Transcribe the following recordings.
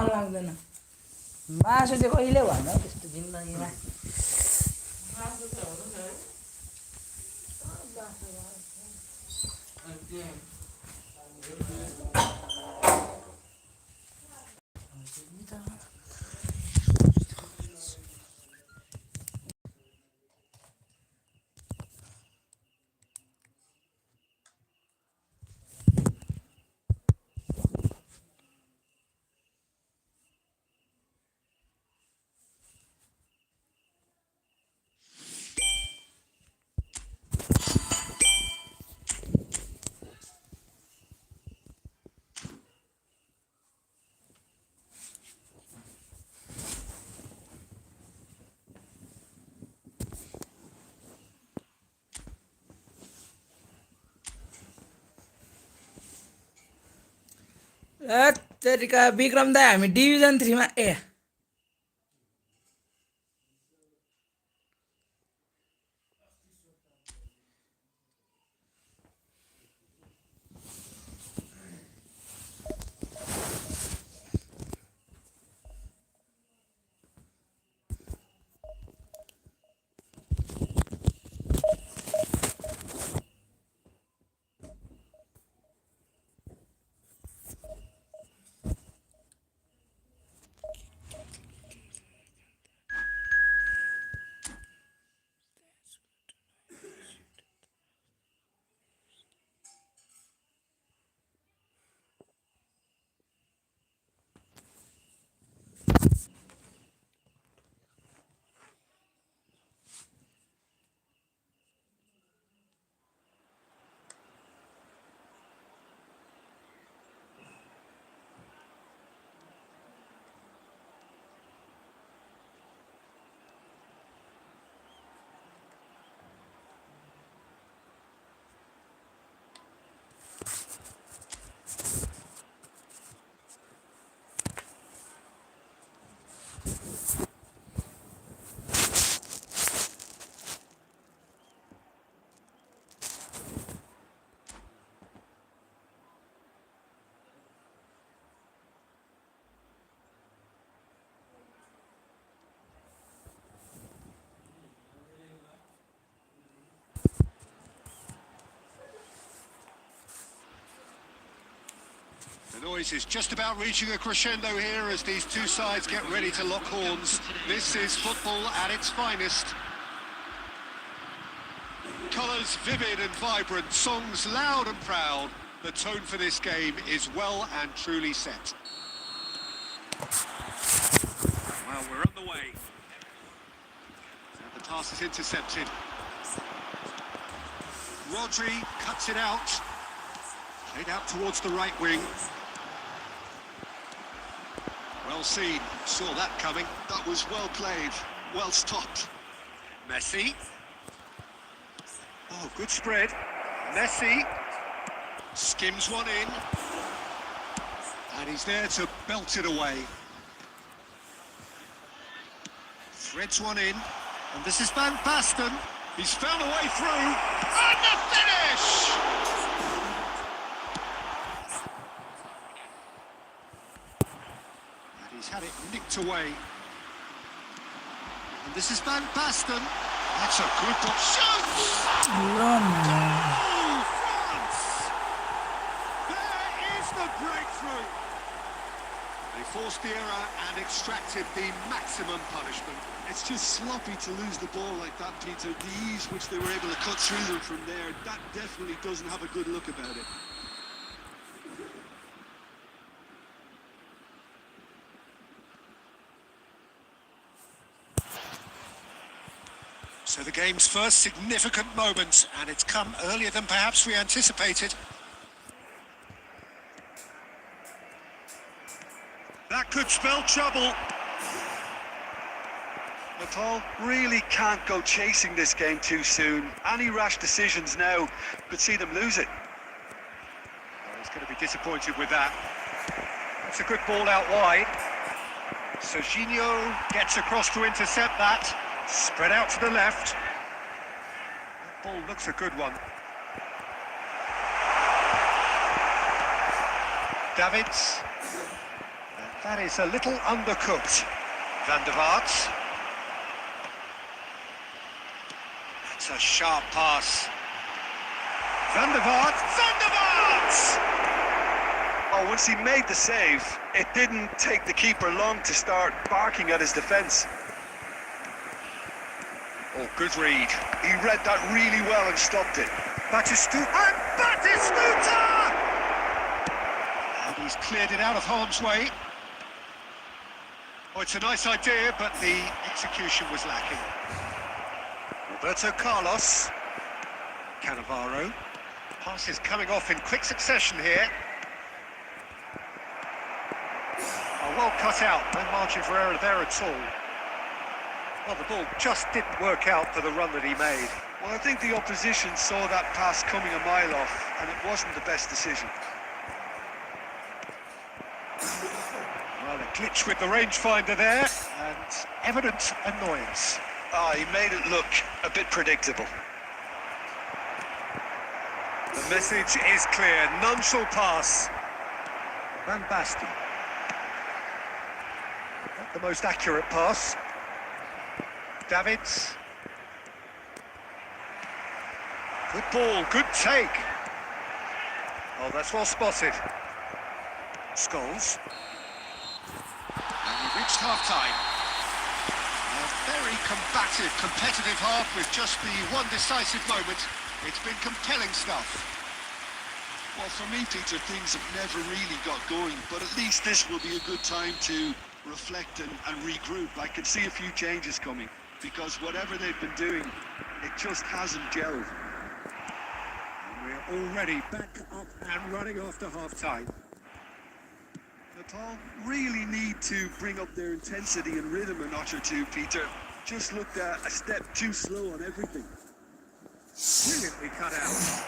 लाग्दैन मासु चाहिँ कहिले भएन त्यस्तो जिन्दगीमा तेरिका विक्रम दाइ हामी डिभिजन 3 मा The noise is just about reaching a crescendo here as these two sides get ready to lock horns. This is football at its finest. Colours vivid and vibrant, songs loud and proud. The tone for this game is well and truly set. Well, we're on the way. And the pass is intercepted. Rodri cuts it out. Played out towards the right wing. Well seen, saw that coming. That was well played, well stopped. Messi. Oh, good spread. Messi skims one in. And he's there to belt it away. Threads one in. And this is Van Basten. He's found a way through. And the finish! He's had it nicked away. And this is Van Basten. That's a good ball. Shoots! Oh, France! There is the breakthrough. They forced the error and extracted the maximum punishment. It's just sloppy to lose the ball like that, Peter. The ease which they were able to cut through them from there, that definitely doesn't have a good look about it. So the game's first significant moment, and it's come earlier than perhaps we anticipated. That could spell trouble. Natal really can't go chasing this game too soon. Any rash decisions now could see them lose it. Oh, he's going to be disappointed with that. That's a good ball out wide. Serginho gets across to intercept that. Spread out to the left. That ball looks a good one. Davids. That is a little undercooked. Van der Vaart. It's a sharp pass. Van der Vaart. Van der Vaart! Oh, once he made the save, it didn't take the keeper long to start barking at his defence. Oh, good read. He read that really well and stopped it. Batistuta! And Batistuta! And he's cleared it out of harm's way. Oh, it's a nice idea, but the execution was lacking. Roberto Carlos. Cannavaro. Passes coming off in quick succession here. Oh, well cut out. No margin for error there at all. Well, the ball just didn't work out for the run that he made. Well, I think the opposition saw that pass coming a mile off, and it wasn't the best decision. Well, a glitch with the rangefinder there, and evident annoyance. He made it look a bit predictable. The message is clear, none shall pass. Van Basten. Not the most accurate pass. Davids. Good ball, good take. Oh, that's well spotted. Scholes. And we've reached half-time. A very combative, competitive half with just the one decisive moment. It's been compelling stuff. Well, for me, Peter, things have never really got going, but at least this will be a good time to reflect and regroup. I can see a few changes coming, because whatever they've been doing, it just hasn't gelled. We're already back up and running after half-time. Nepal really need to bring up their intensity and rhythm a notch or two, Peter. Just looked a step too slow on everything. Brilliantly cut out.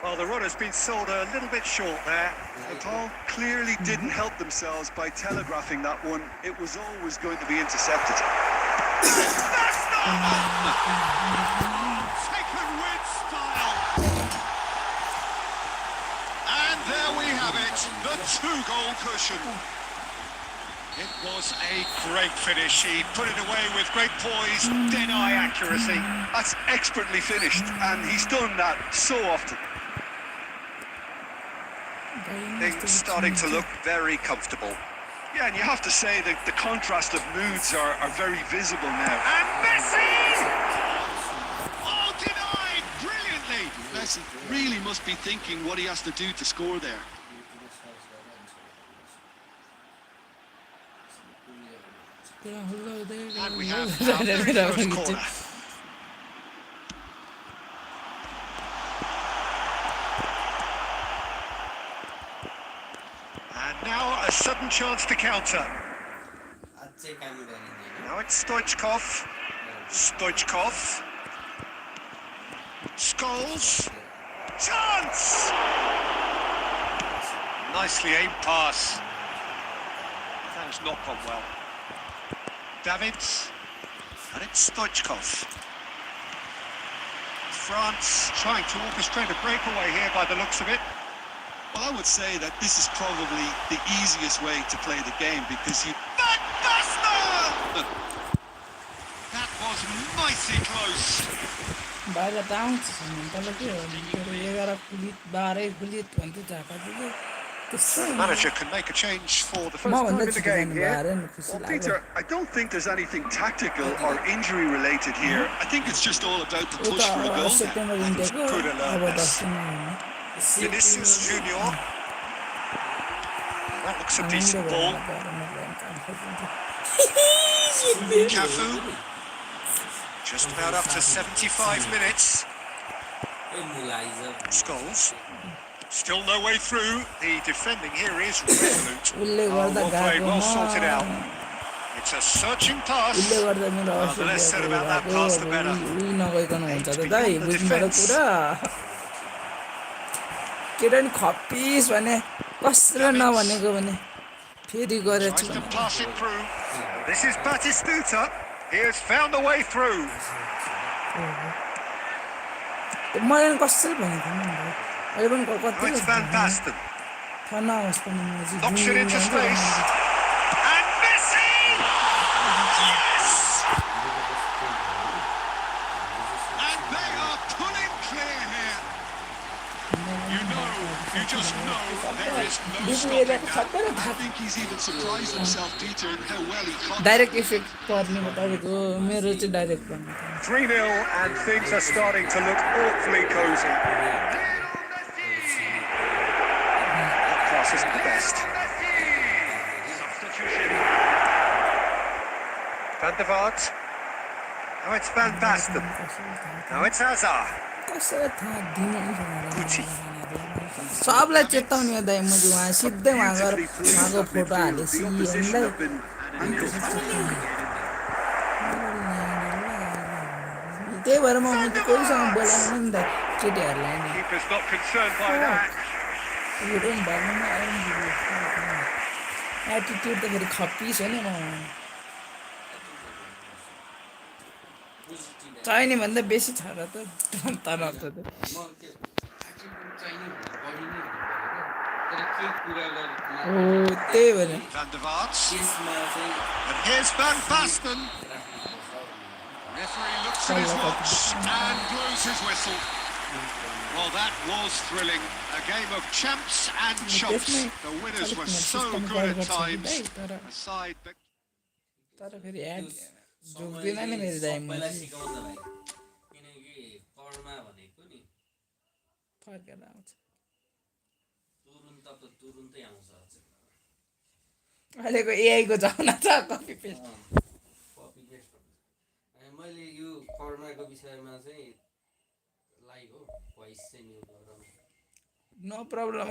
Well, the run has been sold a little bit short there. Nepal clearly didn't help themselves by telegraphing that one. It was always going to be intercepted. That's not taken with style. And there we have it, the 2-goal cushion. It was a great finish. He put it away with great poise, dead-eye accuracy. That's expertly finished, and he's done that so often. Things starting to look very comfortable. Yeah, and you have to say that the contrast of moods are very visible now. And Messi! Oh, denied brilliantly. Messi really must be thinking what he has to do to score there. And we have our very first corner. And now a sudden chance to counter. Now it's Stoichkov. Stoichkov. Scholes. Chance! Nicely aimed pass. That has not gone well. Davids. And it's Stoichkov. France trying to orchestrate a breakaway here by the looks of it. Well, I would say that this is probably the easiest way to play the game, because you... Van Basten! That was mighty close. बाहिर त आउँछ तल के हो 11 police 12 police भन्थे झापा दिले The manager can make a change for the first time in the game here. Well, Peter, I don't think there's anything tactical or injury related here. I think it's just all about the push for a goal. September इन्डियाको Could have अब learned 10 this. दिन हुने Vinicius Junior. That looks a decent ball. Cafu. Just about up to 75 minutes. Scholes. Still no way through. The defending here is resolute. Well played, well sorted out. It's a searching pass. The less said about that pass, the better. खप्पिस भने कसले नभनेको भने फेरि गरेछु Tries to pass it through. This is Batistuta. He has found a way through. मैले कसले भनेको मैले पनि Oh, it's Van Basten. Thanos पनि म चाहिँ Knocks it घुमिदिनु into जान्छु र space. मैले And Messi! Yes! And they are pulling clear here. You know, you just know there is no stopping डिपिएले now. सबैले I think he's even surprised himself, Dieter, in how well he caught. Direct effect पर्ने हो तपाईँको मेरो चाहिँ direct पर्ने 3-0 and things are starting to look awfully cosy. That pass isn't the best. Substitution. Van der Vaart. Now it's Van Basten. Now it's Hazard. कसैलाई थाहा दिनु Gucci. सबलाई चेताउने हो दाइ मैले उहाँ सिधै उहाँ गएर उहाँको फोटो हालेपछि The opposition हामीलाई have been त्यही भएर म कोहीसँग बोलाएन नि त केटीहरूलाई नि Keeper's not concerned by that. Photo पनि भर्नु एटिट्युड त फेरि खप्पिस हो नि म चाहिने भन्दा बेसी छ र त तनाव त हो त्यही भएर Van der Vaart. And here's Van Basten. Referee looks at his watch and blows his whistle. Well, that was thrilling. A game of champs and chumps. The winners were so good at times. A side that तर फेरि add जोग्दैन नि मेरो दाइ म फर्केर आउँछ अहिलेको एआईको जमाना छ कपी पेस्ट मैले यो कर्माको विषयमा चाहिँ लाइक हो भोइस चाहिँ युज गरेर no problem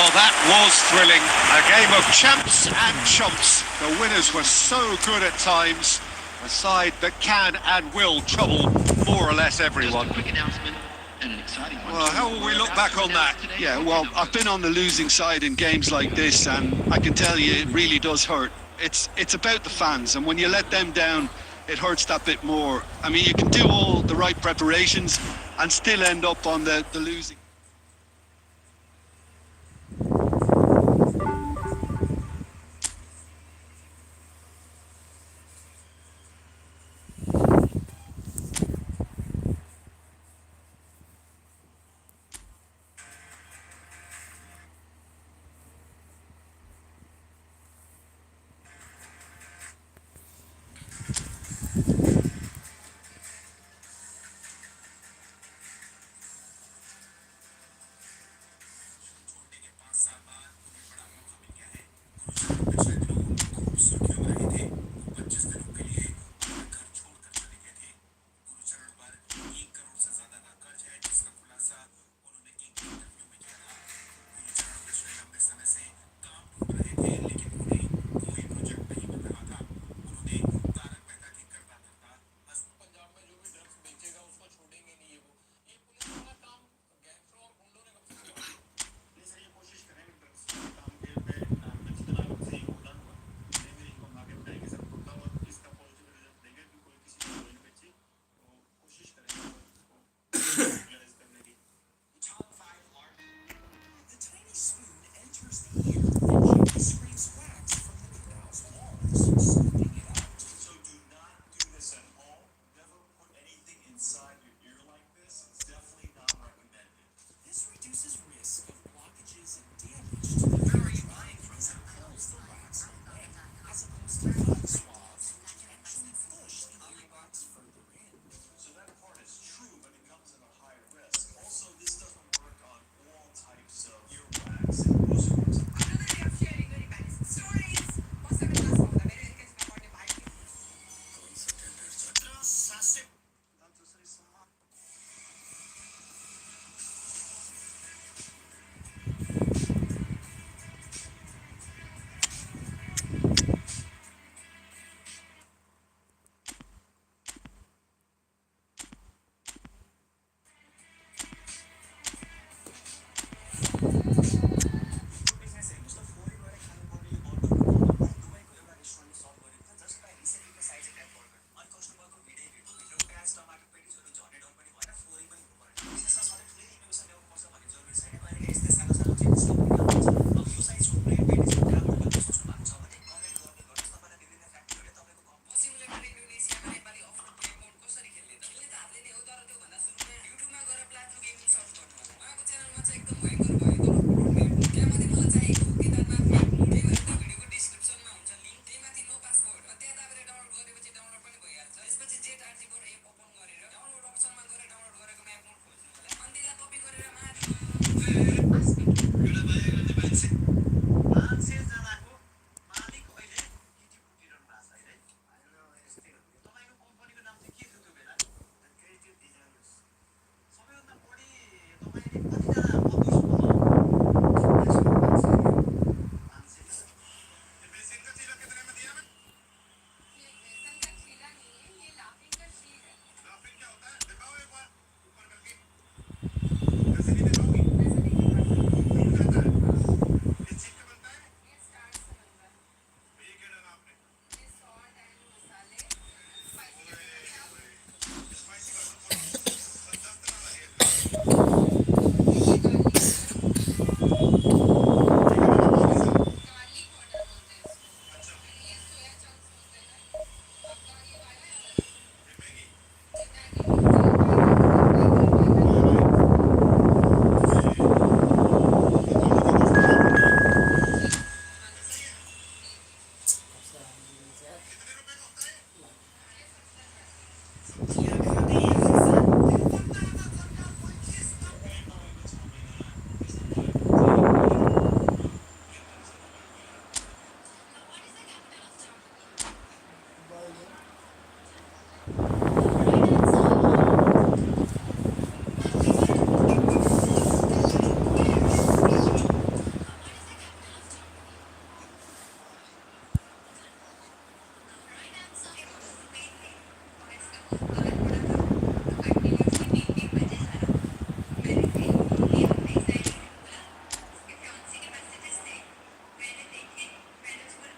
Well, that was thrilling. A game of champs and chumps. The winners were so good at times. A side that can and will trouble more or less everyone. Just a quick announcement and an exciting one. Well, how will we look back on that? Yeah, well, I've been on the losing side in games like this, and I can tell you it really does hurt. It's about the fans, and when you let them down, it hurts that bit more. I mean, you can do all the right preparations and still end up on the losing.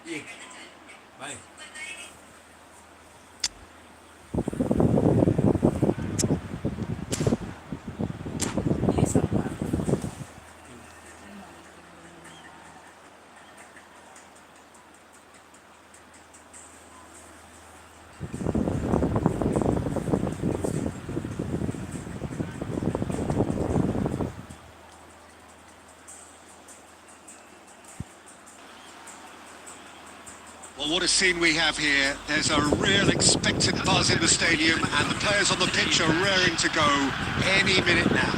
ये भाई ये सब बात Well, what a scene we have here. There's a real expectant buzz in the stadium and the players on the pitch are raring to go any minute now.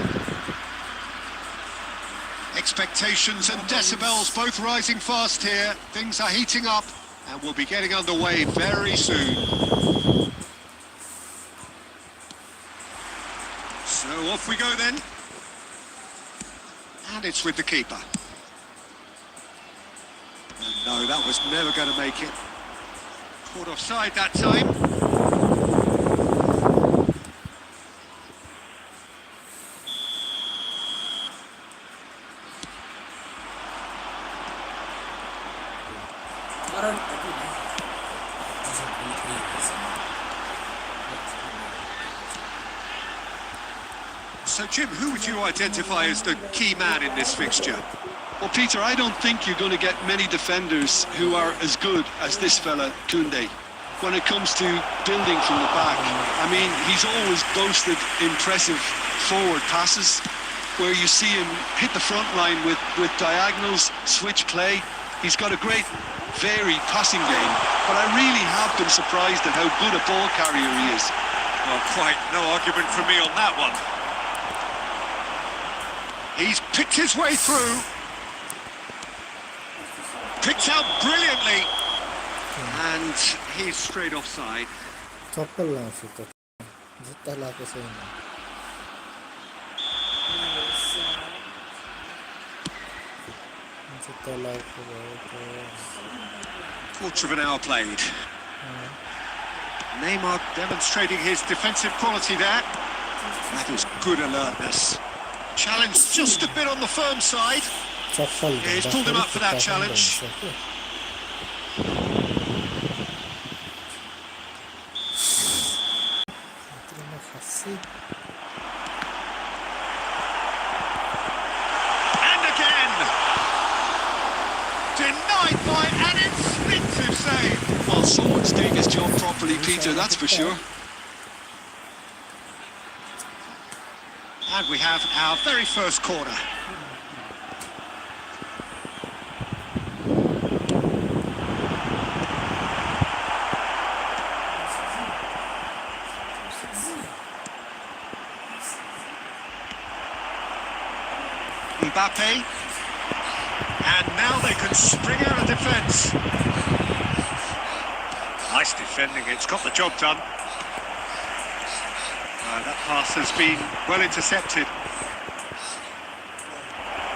Expectations and decibels both rising fast here. Things are heating up and we'll be getting underway very soon. So off we go then. And it's with the keeper. No, that was never going to make it. Caught offside that time. कारण So Jim, who would you identify as the key man in this fixture? Well, Peter, I don't think you're going to get many defenders who are as good as this fella, Koundé. When it comes to building from the back, I mean, he's always boasted impressive forward passes where you see him hit the front line with diagonals, switch play. He's got a great, varied passing game, but I really have been surprised at how good a ball carrier he is. Well, quite no argument from me on that one. He's picked his way through. Picked out brilliantly. And he's straight offside. Topple lang siya. Zutala ko sa inyo. Zutala ko ba ito? Quarter of an hour played. Neymar demonstrating his defensive quality there. That was good alertness. Challenge just a bit on the firm side. Topple. Yeah, he's pulled him up for that challenge. Terima kasih. And again! Denied by an instinctive save. Well, someone's doing his job properly, Peter, that's for sure. And we have our very first corner. Mbappe. And now they can spring out of defence. Nice defending, it's got the job done. That pass has been well intercepted.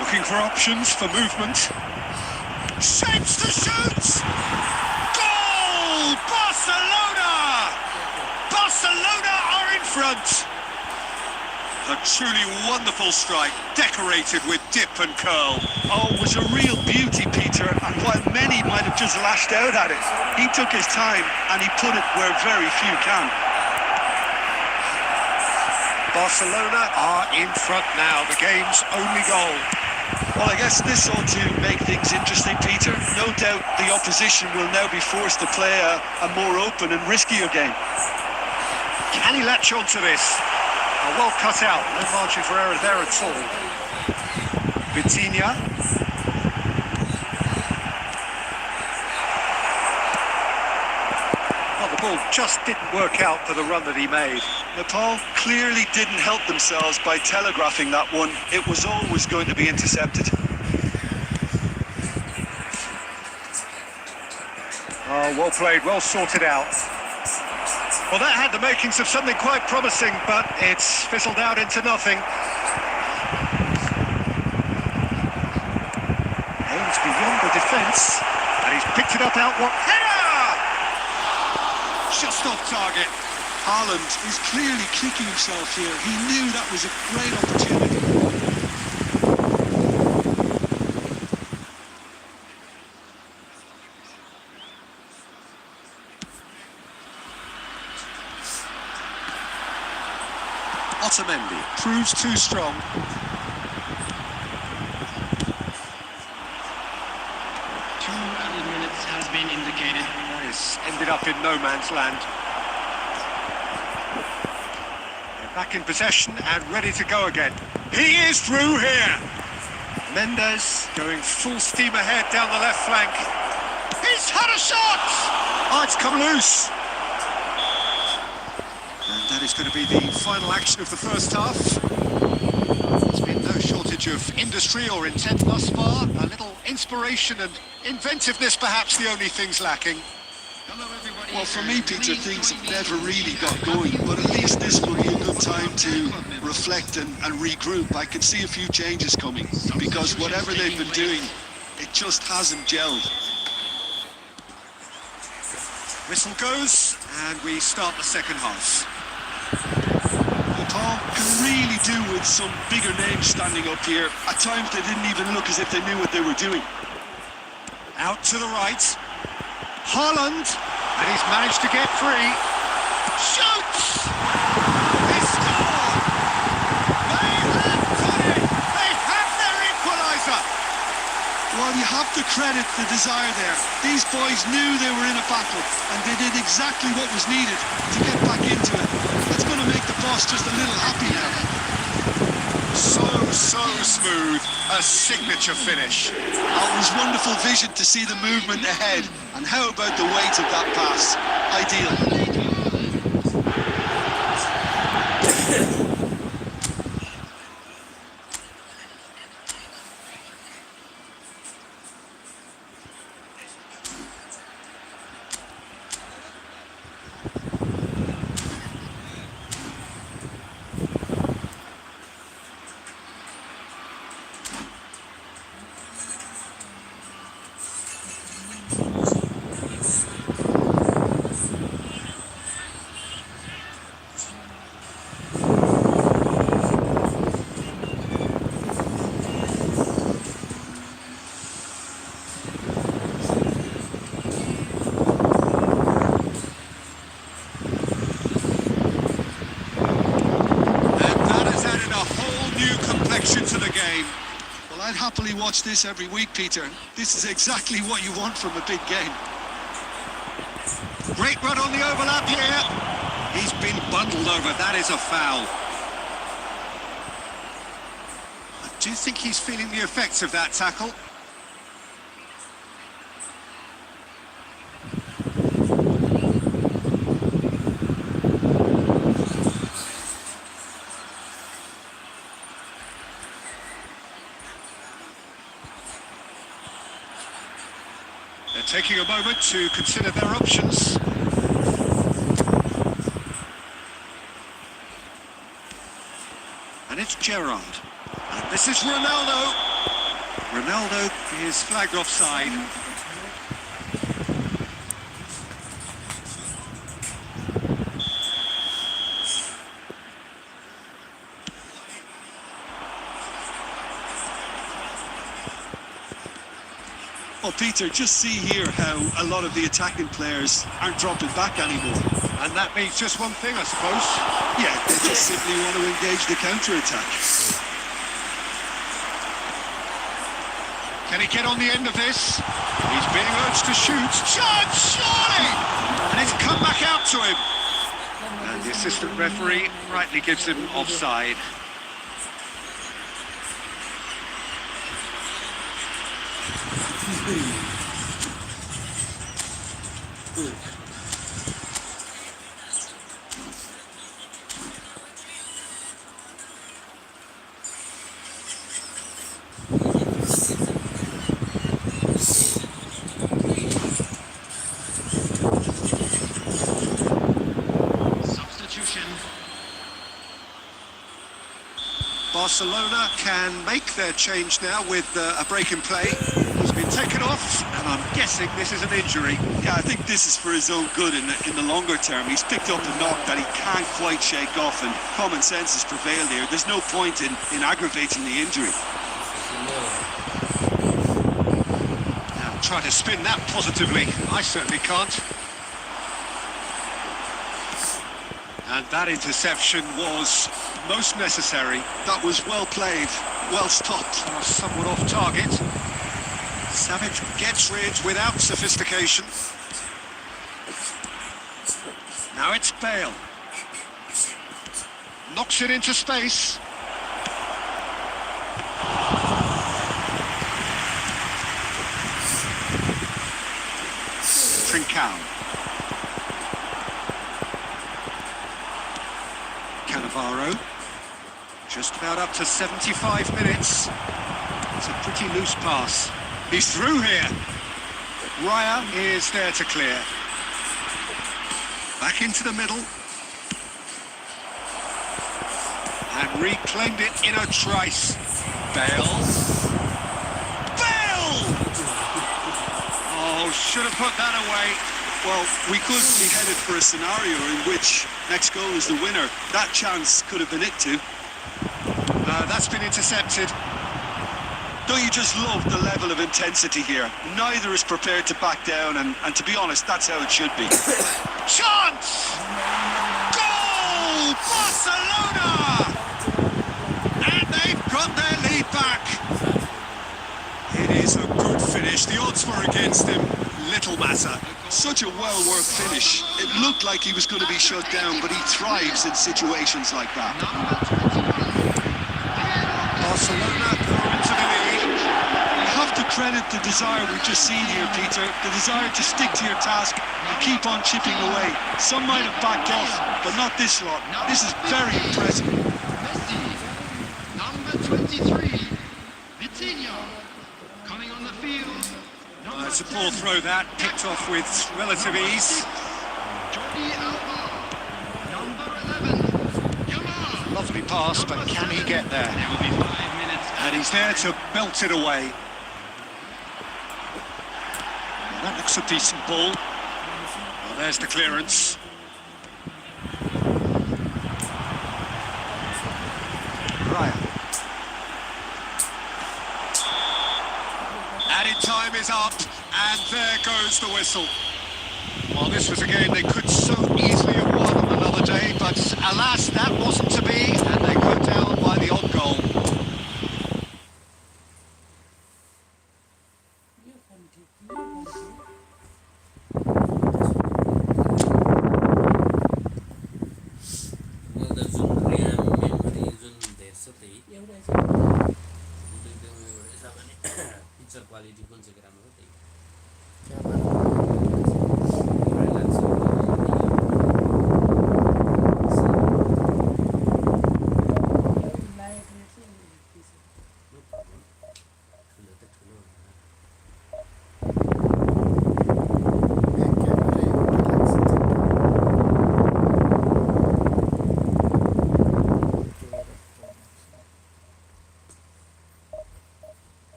Looking for options for movement. Shapes to shoot! Goal! Barcelona! Barcelona are in front! A truly wonderful strike, decorated with dip and curl. Oh, it was a real beauty, Peter, and while many might have just lashed out at it, he took his time and he put it where very few can. Barcelona are in front now, the game's only goal. Well, I guess this ought to make things interesting, Peter. No doubt the opposition will now be forced to play a more open and riskier game. Can he latch on to this? Well cut out, no margin for error there at all. Vitinha. Well, the ball just didn't work out for the run that he made. Nepal clearly didn't help themselves by telegraphing that one. It was always going to be intercepted. Oh, well played, well sorted out. Well, that had the makings of something quite promising, but it's fizzled out into nothing. Aims beyond the defence, and he's picked it up out. What header! Just off target. Haaland is clearly kicking himself here. He knew that was a great opportunity. Otamendi proves too strong. 2 added minutes has been indicated. Nice. Ended up in no man's land. They're back in possession and ready to go again. He is through here. Mendes going full steam ahead down the left flank. He's had a shot! Oh, it's come loose. And that is going to be the final action of the first half. There's been no shortage of industry or intent thus far. A little inspiration and inventiveness, perhaps the only things lacking. Well, for me, Peter, things have never really got going, but at least this will be a good time to reflect and regroup. I can see a few changes coming, because whatever they've been doing, it just hasn't gelled. Whistle goes, and we start the second half. Paul can really do with some bigger names standing up here. At times they didn't even look as if they knew what they were doing. Out to the right. Haaland, and he's managed to get free. Shoots! They score! They have got it! They have their equaliser! Well, you have to credit the desire there. These boys knew they were in a battle, and they did exactly what was needed to get back into it. That's going to make the boss just a little happy now. So smooth, a signature finish. Oh, it was wonderful vision to see the movement ahead. And how about the weight of that pass? Ideal. To the game. Well, I'd happily watch this every week, Peter. This is exactly what you want from a big game. Great run on the overlap here. He's been bundled over. That is a foul. I do think he's feeling the effects of that tackle. They're taking a moment to consider their options. And it's Gerrard. And this is Ronaldo. Ronaldo is flagged offside. Well, Peter, just see here how a lot of the attacking players aren't dropping back anymore. And that means just one thing, I suppose. Yeah, they just simply want to engage the counter-attack. Can he get on the end of this? He's being urged to shoot. Chance, surely! And it's come back out to him. And the assistant referee rightly gives him offside. Substitution. Barcelona can make their change now with a break in play. He's been been taken off, and I'm guessing this is an injury. Yeah, I think this is for his own good in the longer term. He's picked up a knock that he can't quite shake off, and common sense has prevailed here. There's no point in aggravating the injury. Now, try to spin that positively. I certainly can't. And that interception was most necessary. That was well played, well stopped. Somewhat off target. Savage gets rid without sophistication. Now it's Bale. Knocks it into space. Trincao. Cannavaro. Just about up to 75 minutes. It's a pretty loose pass. He's through here. Raya is there to clear. Back into the middle. And reclaimed it in a trice. Bale. Bale! Oh, should have put that away. Well, we could be headed for a scenario in which next goal is the winner. That chance could have been it too. That's been intercepted. Don't you just love the level of intensity here? Neither is prepared to back down, and to be honest, that's how it should be. Chance! Goal! Barcelona! And they've got their lead back. It is a good finish. The odds were against him. Little matter. Such a well-worked finish. It looked like he was going to be shut down, but he thrives in situations like that. Barcelona go into the lead. You have to credit the desire we've just seen here, Peter. The desire to stick to your task and keep on chipping away. Some might have backed off, but not this lot. This is very impressive. Messi, number 23, Vitinho, coming on the field. It's a poor throw that, picked off with relative ease. Jordi Alba, number 11, Yamal. Lovely pass, but can he get there? There will be 5 minutes. And he's there to belt it away. That looks a decent ball. Well, there's the clearance. Raya. Added time is up, and there goes the whistle. Well, this was a game they could so easily have won on another day, but alas, that wasn't to be, and they go down by the odd goal. Picture quality कुन चाहिँ राम्रो हो त्यही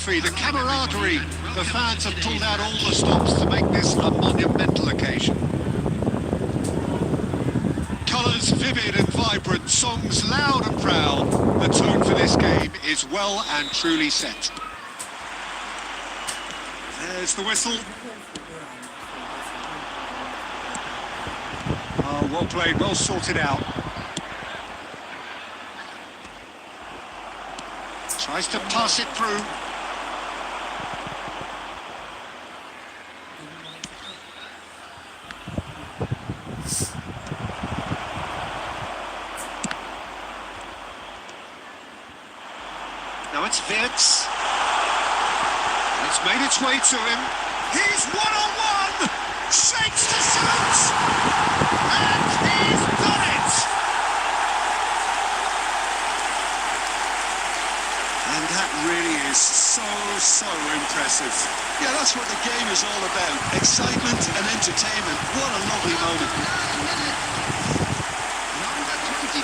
choreography, the camaraderie. The fans have pulled out all the stops to make this a monumental occasion. Colours vivid and vibrant, songs loud and proud. The tone for this game is well and truly set. There's the whistle. Oh, well played, well sorted out. Tries to pass it through. Now it's Vitz. It's made its way to him. He's one-on-one! Shakes to shoot! And he's done it! And that really is so impressive. Yeah, that's what the game is all about. Excitement and entertainment. What a lovely moment. Number 24,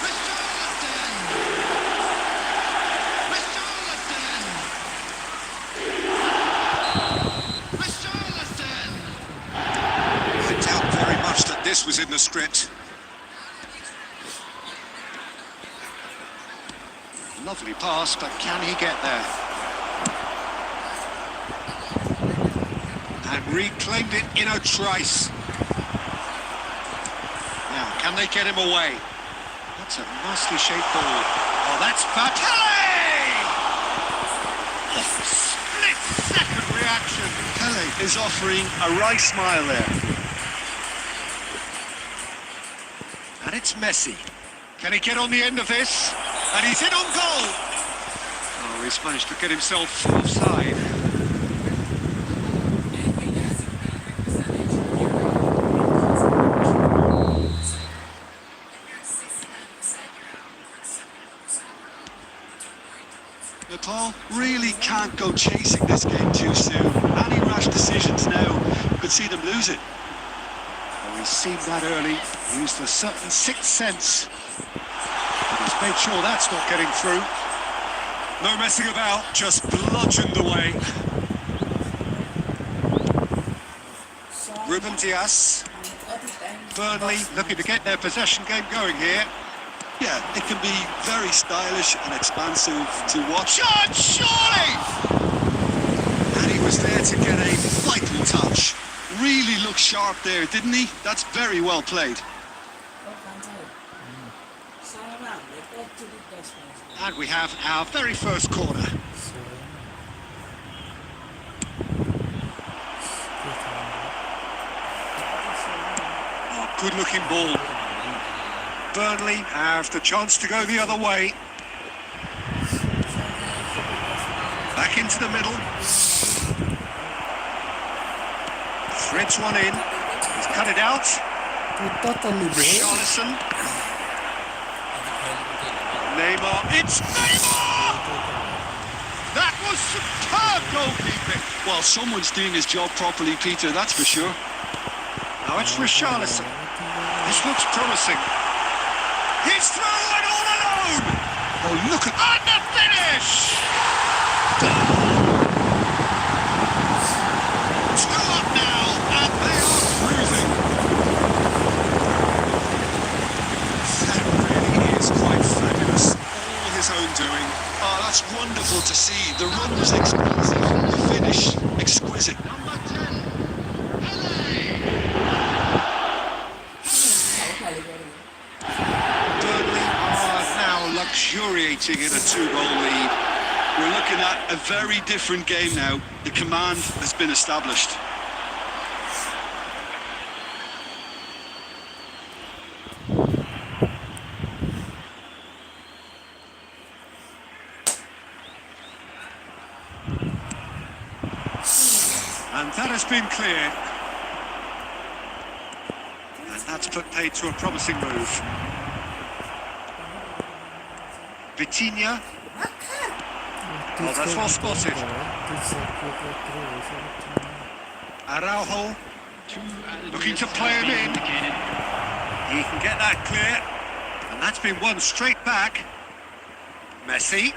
Richarlison. Richarlison. I doubt very much that this was in the script. Lovely pass, but can he get there? And reclaimed it in a trice. Now, can they get him away? That's a nicely shaped ball. Oh, that's Pele! Split-second reaction. Pele is offering a wry smile there. And it's Messi. Can he get on the end of this? And he's in on goal! Oh, he's managed to get himself offside. Paul really can't go chasing this game too soon. Any rash decisions now could see them lose it. Well, he's seen that early, used a certain sixth sense. He's made sure that's not getting through. No messing about, just bludgeoned away. Ruben Dias. Burnley looking to get their possession game going here. Yeah, it can be very stylish and expansive to watch. Shot, surely! And he was there to get a vital touch. Really looked sharp there, didn't he? That's very well played. And we have our very first corner. Oh, good looking ball. Burnley have the chance to go the other way. Back into the middle. Threads one in. He's cut it out. Richarlison. Neymar. It's Neymar! That was superb goalkeeping. Well, someone's doing his job properly, Peter, that's for sure. Now it's Richarlison. This looks promising. He's through and all alone! Oh, look at... And the finish! 2 up now, and they are cruising. That really is quite fabulous. All his own doing. Oh, that's wonderful to see. The run was explosive, the finish exquisite. Number 10, Pele. Burnley are now luxuriating in a 2-goal lead. We're looking at a very different game now. The command has been established. And that has been cleared. And that's put paid to a promising move. Vitinha. Oh, that's well spotted. Araujo. Looking to play him in. He can get that clear. And that's been won straight back. Messi.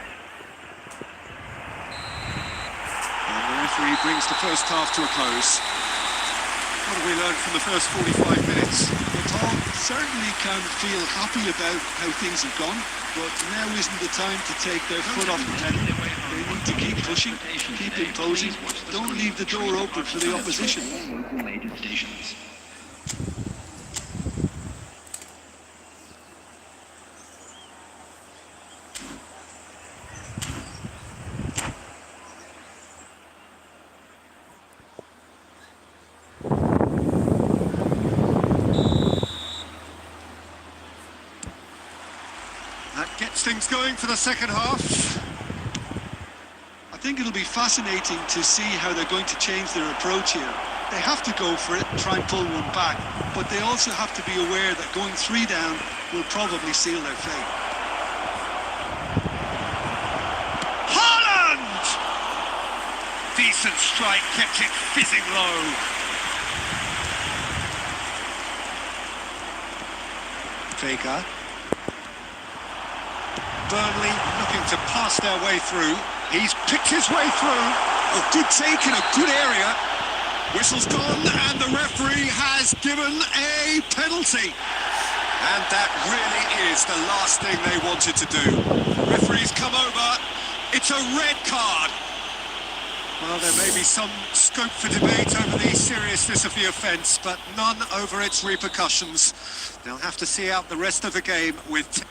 referee brings the first half to a close. What have we learned from the first 45 minutes? Well, Tom certainly can feel happy about how things have gone, but now isn't the time to take their foot off the pedal. They need to keep pushing, keep imposing. Don't leave the door open for the opposition. Local stations. That gets things going for the second half. I think it'll be fascinating to see how they're going to change their approach here. They have to go for it and try and pull one back, but they also have to be aware that going 3 down will probably seal their fate. Haaland! Decent strike, kept it fizzing low. Vega. Burnley looking to pass their way through. He's picked his way through. Oh, good take in a good area. Whistle's gone and the referee has given a penalty. And that really is the last thing they wanted to do. Referee's come over. It's a red card. Well, there may be some scope for debate over the seriousness of the offence, but none over its repercussions. They'll have to see out the rest of the game with...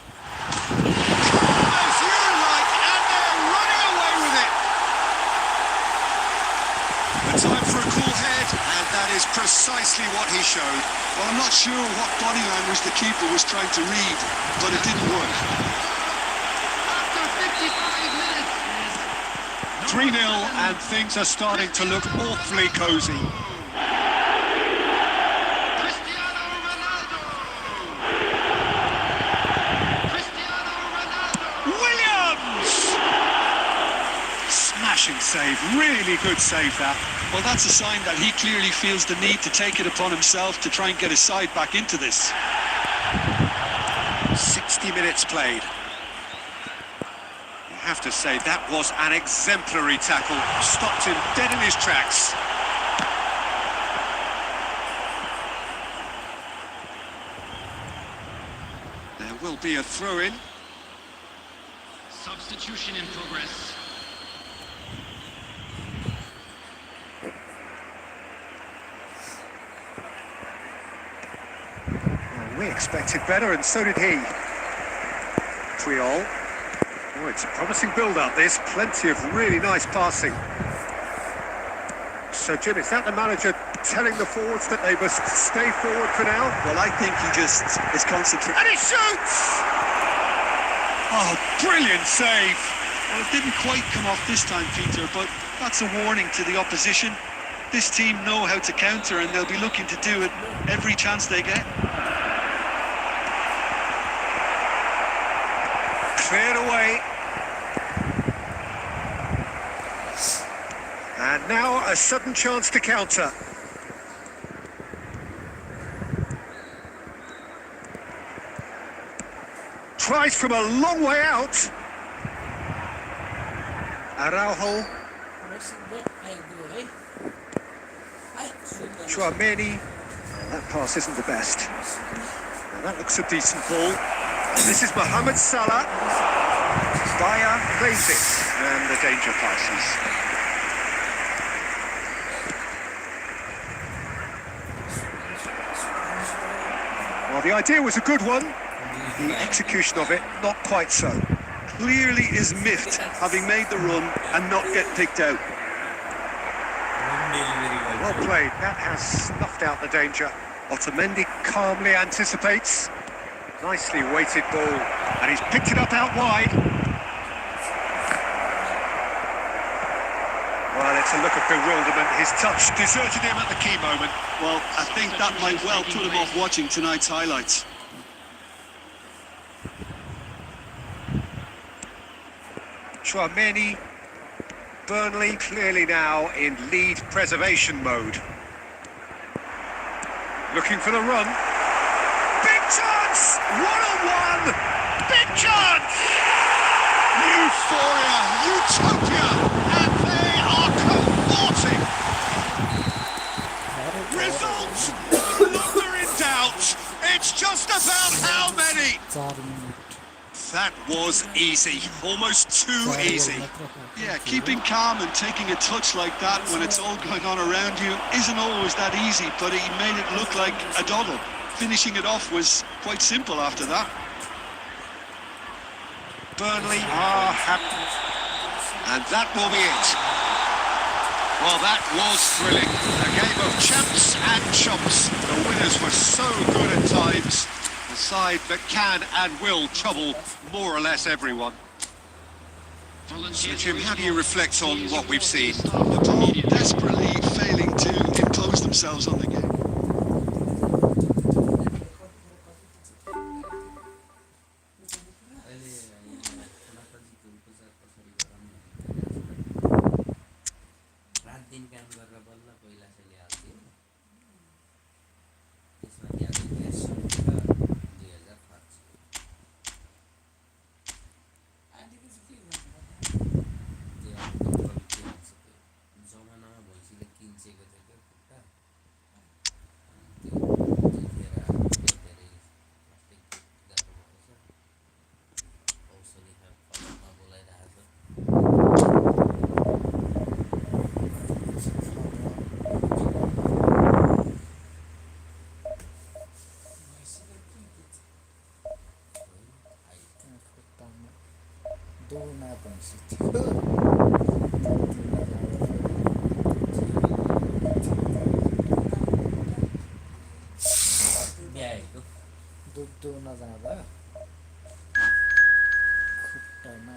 Time for a cool head, and that is precisely what he showed. Well, I'm not sure what body language the keeper was trying to read, but it didn't work. After 55 minutes. 3-0, and things are starting to look awfully cosy. Cristiano Ronaldo. Cristiano Ronaldo. Williams! Smashing save, really good save that. Well, that's a sign that he clearly feels the need to take it upon himself to try and get his side back into this. 60 minutes played. You have to say that was an exemplary tackle. Stopped him dead in his tracks. There will be a throw-in. Substitution in progress. We expected better, and so did he. Triol. Oh, it's a promising build-up, this. Plenty of really nice passing. So, Jim, is that the manager telling the forwards that they must stay forward for now? Well, I think he just is concentrating. And he shoots! Oh, brilliant save! Well, it didn't quite come off this time, Peter, but that's a warning to the opposition. This team know how to counter, and they'll be looking to do it every chance they get. Cleared away. And now a sudden chance to counter. Tries from a long way out. Araujo. Chouameni. That pass isn't the best. Now that looks a decent ball. And this is Mohamed Salah. Bayer plays it, and the danger passes. Well, the idea was a good one. The execution of it, not quite so. Clearly is miffed, having made the run and not get picked out. Well played. That has snuffed out the danger. Otamendi calmly anticipates. Nicely weighted ball, and he's picked it up out wide. Well, it's a look of bewilderment. His touch deserted him at the key moment. Well, I think that might well put him off watching tonight's highlights. Chouameni. Burnley clearly now in lead preservation mode. Looking for the run. Big chance! 1-on-1! Big chance! Euphoria, utopia, and they are cavorting That was easy, almost too easy. Yeah, keeping calm and taking a touch like that when it's all going on around you isn't always that easy, but he made it look like a doddle. Finishing it off was quite simple after that. Burnley are happy. And that will be it. Well, that was thrilling. A game of champs and chumps. The winners were so good at times. A side that can and will trouble more or less everyone. So, Jim, how do you reflect on what we've seen? All desperately failing to impose themselves on the game. दुध नजाँदा खुट्टामा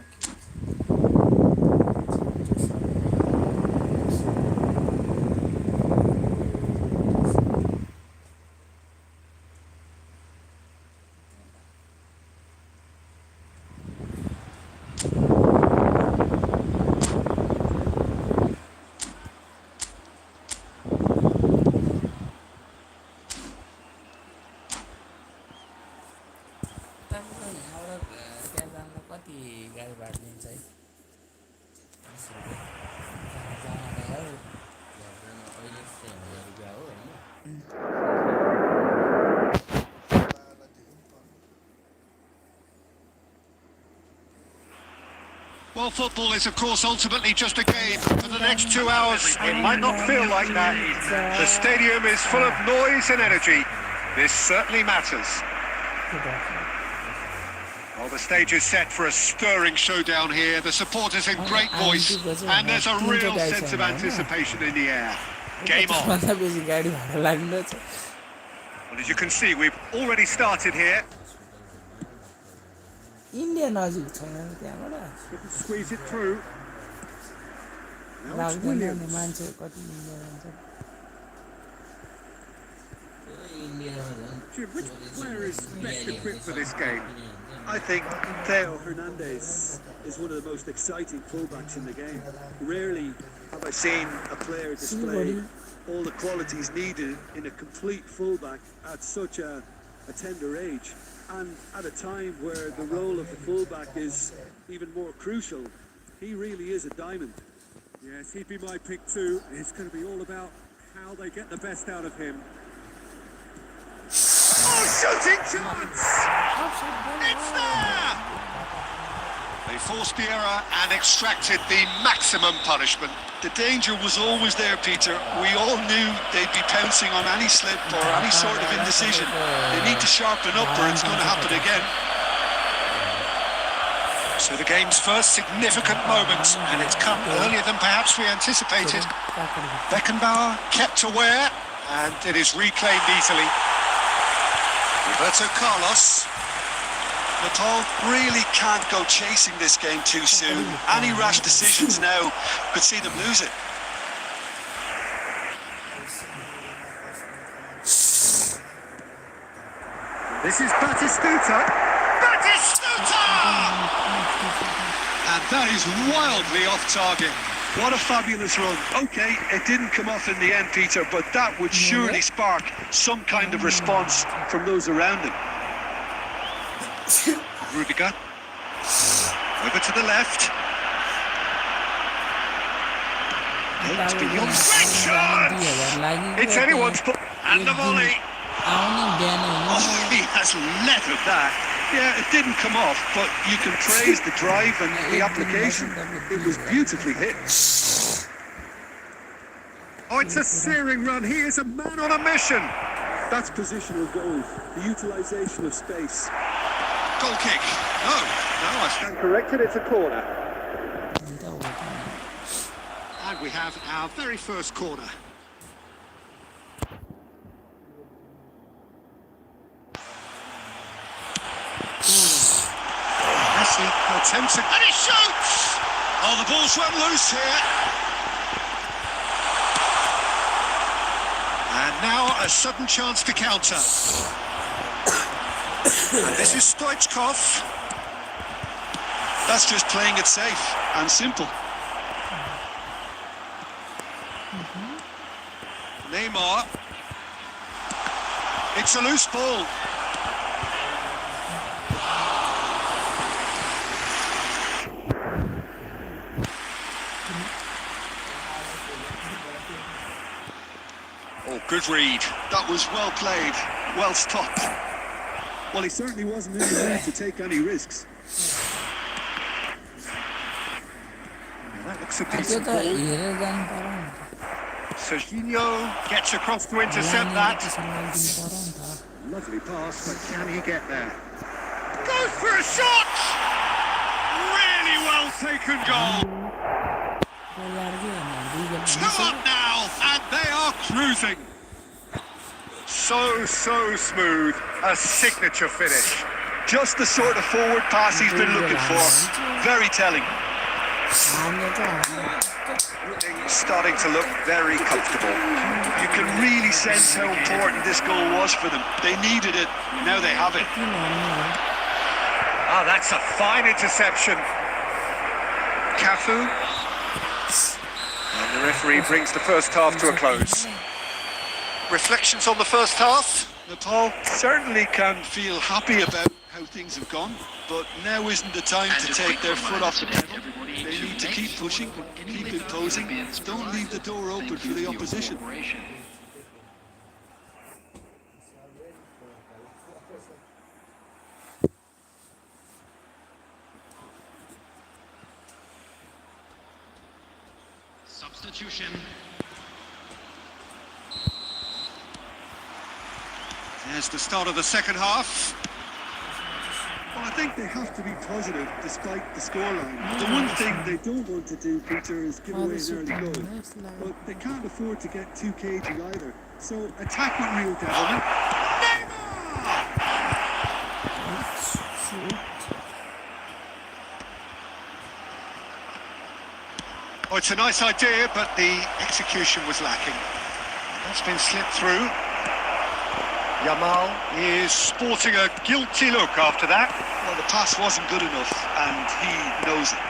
Well, football is, of course, ultimately just a game. For the next 2 hours, it might not feel like that. The stadium is full of noise and energy. This certainly matters. Well, the stage is set for a stirring showdown here. The supporters in great voice, and there's a real sense of anticipation in the air. Game on. Well, as you can see, we've already started here. India नजिक छैन त्यहाँबाट Squeeze it through. लाग्दैन नि मान्छे कति India जान्छ Jim, which player is best equipped for this game? I think Theo Hernandez is one of the most exciting fullbacks in the game. Rarely have I seen a player display all the qualities needed in a complete fullback at such a tender age. And at a time where the role of the fullback is even more crucial, he really is a diamond. Yes, he'd be my pick too. It's going to be all about how they get the best out of him. Oh, shooting chance! It's there! They forced the error and extracted the maximum punishment. The danger was always there, Peter. We all knew they'd be pouncing on any slip or any sort of indecision. They need to sharpen up or it's going to happen again. So the game's first significant moment, and it's come earlier than perhaps we anticipated. Beckenbauer kept aware, and it is reclaimed easily. Roberto Carlos. Natal really can't go chasing this game too soon. Any rash decisions now could see them lose it. This is Batistuta. Batistuta! And that is wildly off target. What a fabulous run. Okay, it didn't come off in the end, Peter, but that would surely spark some kind of response from those around him. Rudiger. Over to the left. It's beyond great chance! It's anyone's ball. And the volley. Oh, he has leathered that. Yeah, it didn't come off, but you can praise the drive and the application. It was beautifully hit. Oh, it's a searing run. He is a man on a mission. That's positional goal, the utilisation of space. Goal kick. No, I stand Corrected, it's a corner. And we have our very first corner. Messi attempts it, and he shoots! Oh, the ball's run loose here. And now a sudden chance to counter. And this is Stoichkov. That's just playing it safe and simple. Neymar. It's a loose ball. Oh, good read. That was well played, well stopped. Well, he certainly wasn't in the mood to take any risks. That looks a decent ball. Serginho gets across to intercept that. Lovely pass, but can he get there? Goes for a shot! Really well taken goal. 2 up now, and they are cruising. So smooth. A signature finish. Just the sort of forward pass he's been looking for. Very telling. Starting to look very comfortable. You can really sense how important this goal was for them. They needed it, now they have it. Ah, that's a fine interception. Cafu. And the referee brings the first half to a close. Reflections on the first half? Nepal certainly can feel happy about how things have gone, but now isn't the time to take their foot off the pedal. They need to keep pushing, keep imposing, don't leave the door open for the opposition. Substitution. There's the start of the second half. Well, I think they have to be positive despite the scoreline. The one thing they don't want to do, Peter, is give away an early goal. But they can't afford to get too cagey either. So attack with real devilment. Oh, it's a nice idea, but the execution was lacking. That's been slipped through. Yamal is sporting a guilty look after that. Well, the pass wasn't good enough, and he knows it.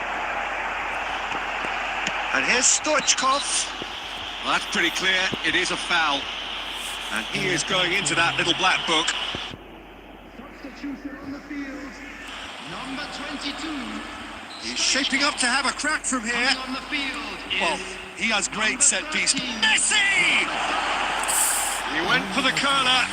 And here's Stoichkov. Well, that's pretty clear. It is a foul. And he is going into that little black book. Substitution on the field. Number 22. He's shaping up to have a crack from here. Coming on the field Well, is he has great set piece. Messi! He went for the curler.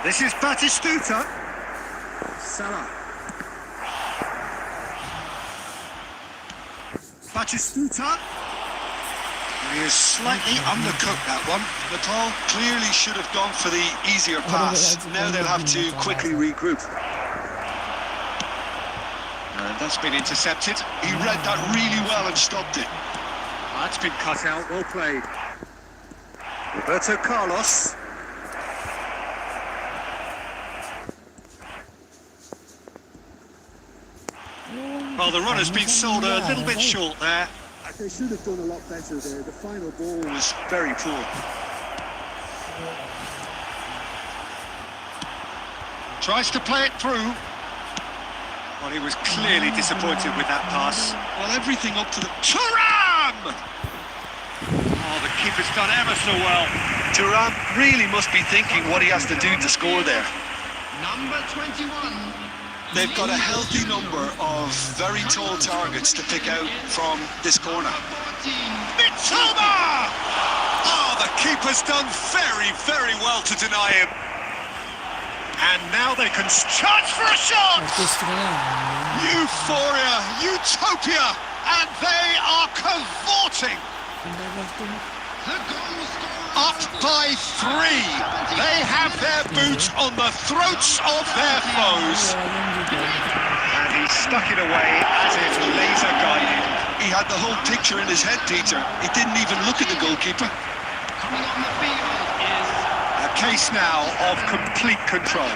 This is Batistuta. Salah. Batistuta. He is slightly undercooked, that one. Nepal clearly should have gone for the easier pass. Now they'll have to quickly regroup. And that's been intercepted. He read that really well and stopped it. That's been cut out. Well played. Roberto Carlos. Well, the run has been sold a little bit short there. They should have done a lot better there. The final ball was Very poor. Tries to play it through. Well, he was clearly disappointed with that pass. Well, everything up to the... Thuram! Oh, the keeper's done ever so well. Thuram really must be thinking what he has to do to score there. Number 21. They've got a healthy number of very tall targets to pick out from this corner. Mitoma! Oh, the keeper's done very, very well to deny him. And now they can charge for a shot! Euphoria, utopia, and they are cavorting. Up by 3. They have their boot on the throats of their foes. And he stuck it away as if laser guided. He had the whole picture in his head, Peter. He didn't even look at the goalkeeper. Coming on the field is A case now of complete control.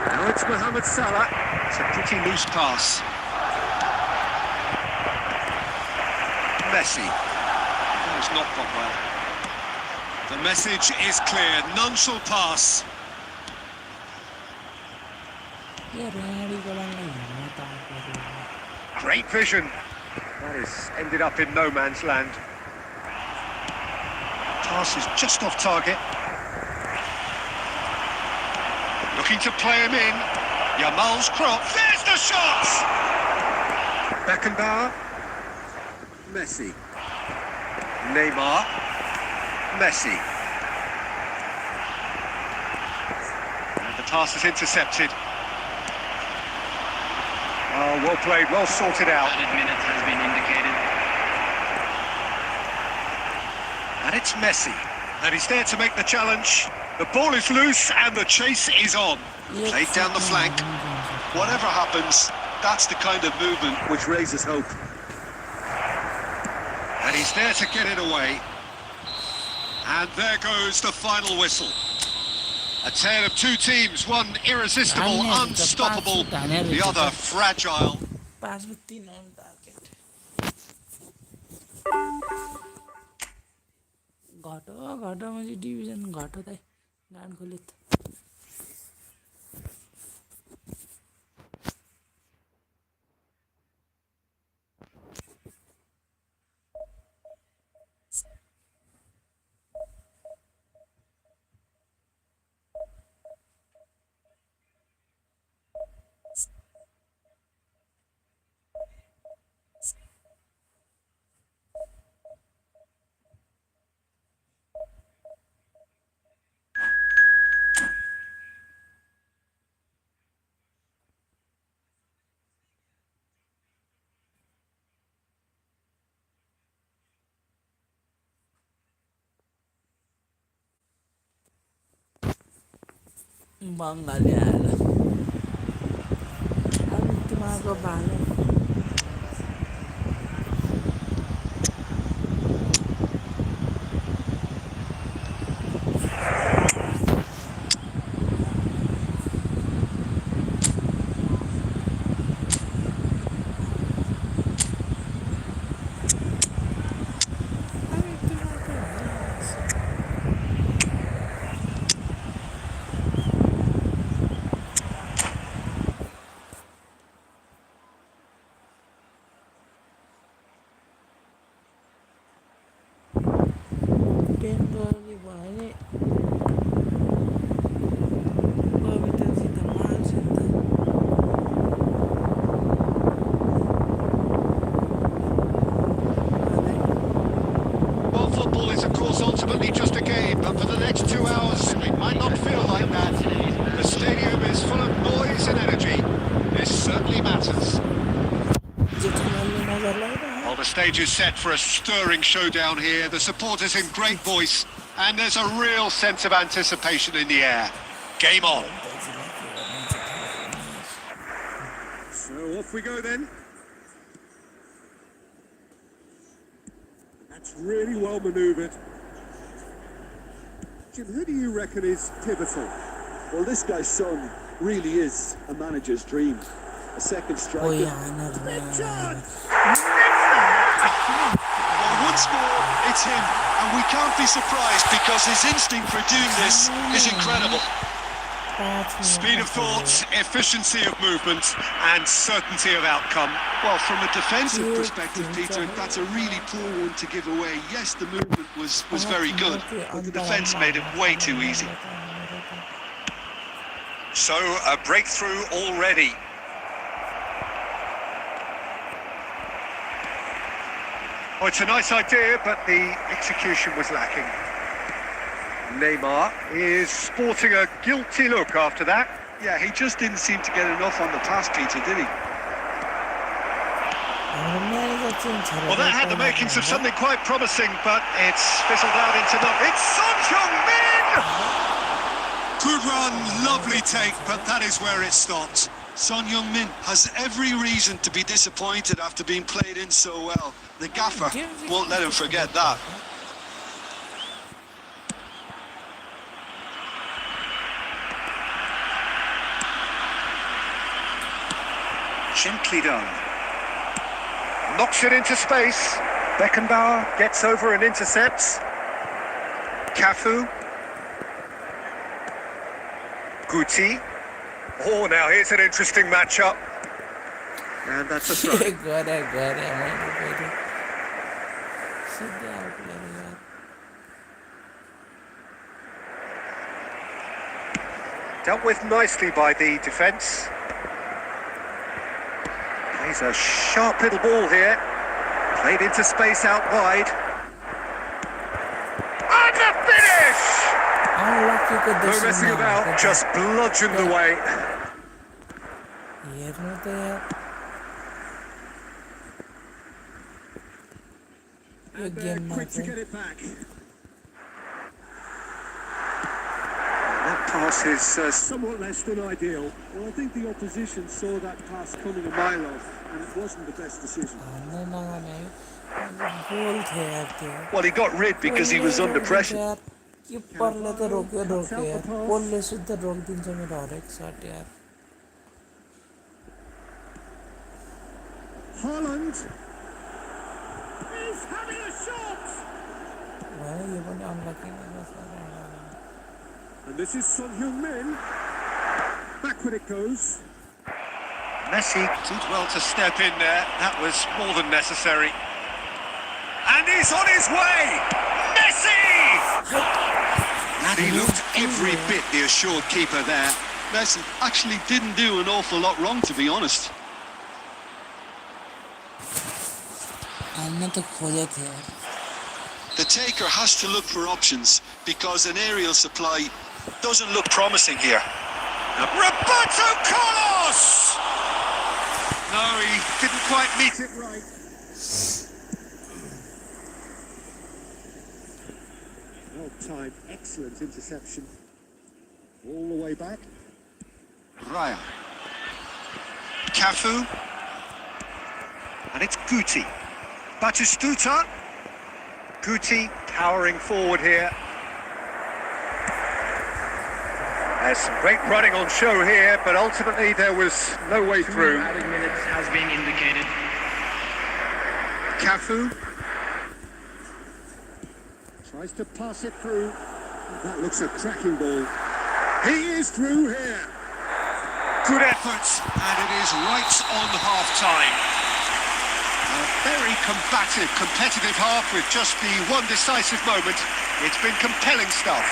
Now it's Mohamed Salah. It's a pretty loose pass. Messi. Oh, it's not gone well. The message is clear. None shall pass. Great vision. That is ended up in no man's land. Pass is just off target. Looking to play him in. Yamal's cross. There's the shot! Beckenbauer. Messi. Neymar. Messi. And the pass is intercepted. Oh, well played, well sorted out. added minutes has been indicated. And it's Messi. And he's there to make the challenge. The ball is loose and the chase is on. Played down the flank. Whatever happens, that's the kind of movement Which raises hope. And he's there to get it away. And there goes the final whistle. A tale of two teams, one irresistible, unstoppable, the other fragile. पास में 3 on target. घाटो म्हणजे division घाटत आहे गाण खोलीत. बङ्गाली आएर अब तिमीहरूको भालो टेम्पोररी भयो भने कवितासित मार्छ नि त. Well, football is of course ultimately just a game, but for the next 2 hours it might not feel like that. The stadium is full of noise and energy. This certainly matters. जेठीलालले नजर लगाइरहेको. Well, the stage is set for a stirring showdown here. The supporters in great voice, and there's a real sense of anticipation in the air. Game on. So off we go then. That's really well manoeuvred. Jim, who do you reckon is pivotal? Well, this guy's son really is a manager's dream. A second striker. कोही हानेर Well, once more, it's him. And we can't be surprised because his instinct for doing this is incredible. Speed of thought, efficiency of movement, and certainty of outcome. Well, from a defensive perspective, Peter, that's a really poor one to give away. Yes, the movement was very good, but the defence made it way too easy. So a breakthrough already. Oh, it's a nice idea, but the execution was lacking. Neymar is sporting a guilty look after that. Yeah, he just didn't seem to get enough on the pass, Peter, did he? Well, that had the makings of something quite promising, but it's fizzled out into nothing. It's Son Heung-min! Good run, lovely take, but that is where it stopped. Son Heung-min has every reason to be disappointed after being played in so well. The gaffer won't let him forget that. Gently done. Knocks it into space. Beckenbauer gets over and intercepts. Cafu. Guti. Oh, now here's an interesting matchup. And that's a throw. Dealt with nicely by the defence. Plays a sharp little ball here. Played into space out wide. And the finish! No messing about, just bludgeoned away. And they're quick to get it back. That pass is Somewhat less than ideal. Well, I think the opposition saw that pass coming a mile off, and it wasn't the best decision. Well, he got rid because he was under pressure. Holland is having a shot! And this is Son Heung-min. Backward it goes. Messi did well to step in there. That was more than necessary. And he's on his way! Messi! And he looked every bit the assured keeper there. Messi actually didn't do an awful lot wrong, to be honest. The taker has to look for options because an aerial supply doesn't look promising here. Roberto Carlos! No, he didn't quite meet it right. Well timed, excellent interception. All the way back. Raya. Cafu. And it's Guti. Batistuta. Guti powering forward here. There's some great running on show here, but ultimately there was no way through. Added minutes has been indicated. Cafu. Tries to pass it through. That looks a cracking ball. He is through here. Good efforts, and it is right on half-time. A very combative, competitive half with just the one decisive moment. It's been compelling stuff.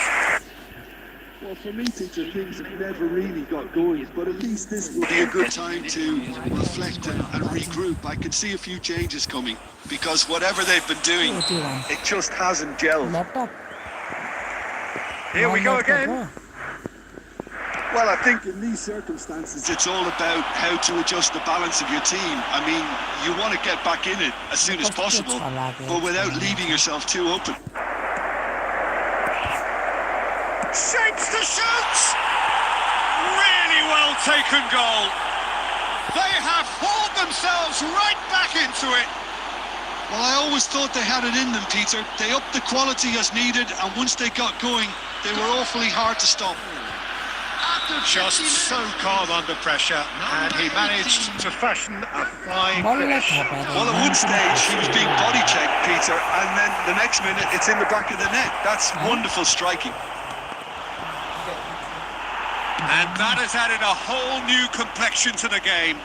Well, for me, Peter, things have never really got going, but at least this will be a good time to reflect and regroup. I can see a few changes coming, because whatever they've been doing, it just hasn't gelled. Here we go again. Well, I think in these circumstances, it's all about how to adjust the balance of your team. I mean, you want to get back in it as soon as possible, but without leaving yourself too open. Shapes to shoot! Really well taken goal. They have hauled themselves right back into it. Well, I always thought they had it in them, Peter. They upped the quality as needed, and once they got going, they were awfully hard to stop. Just so calm under pressure, and he managed to fashion a fine finish. Well, at one stage, he was being body checked, Peter, and then the next minute, it's in the back of the net. That's wonderful striking. And that has added a whole new complexion to the game.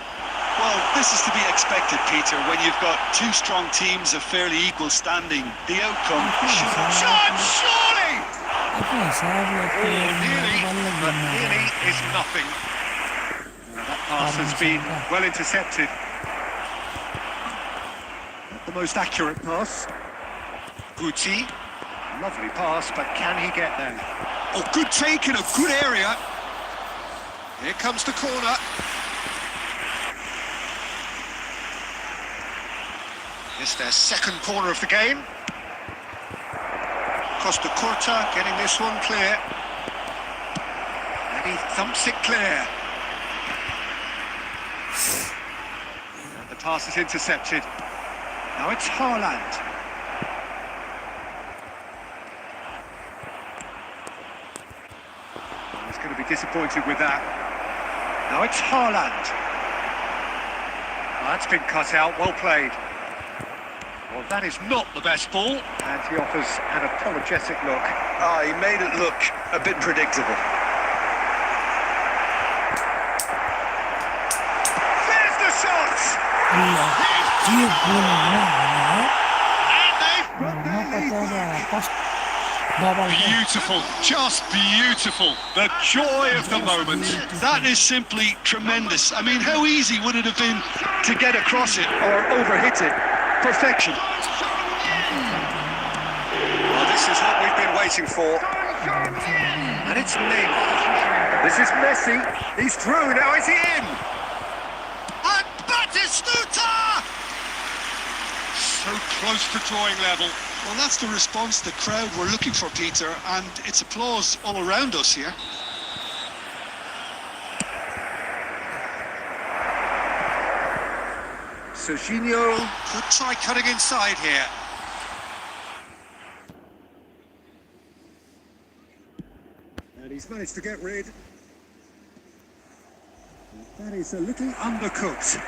Well, this is to be expected, Peter, when you've got two strong teams of fairly equal standing. The outcome should... Shot, surely! आफ्नो हिसाबले Oh, nearly, but nearly is nothing. That pass has been well intercepted. Not the most accurate pass. Gucci, lovely pass, but can he get there? Oh, good take in a good area. Here comes the corner. It's their second corner of the game. Costa Curta getting this one clear. And he thumps it clear. And the pass is intercepted. Now it's Haaland. He's going to be disappointed with that. Now it's Haaland. That's been cut out, well played. Well, that is not the best ball, and he offers an apologetic look. Ah, he made it look a bit predictable. There's the shot! Beautiful, just beautiful. The joy of the moment. That is simply tremendous. I mean, how easy would it have been to get across it or overhit it? Perfection. Well, this is what we've been waiting for. And it's Neymar. This is Messi. He's through, now is he in? And Batistuta! So close to drawing level. Well, that's the response the crowd were looking for, Peter, and it's applause all around us here. Serginho could try cutting inside here. And he's managed to get rid. That is a little undercooked.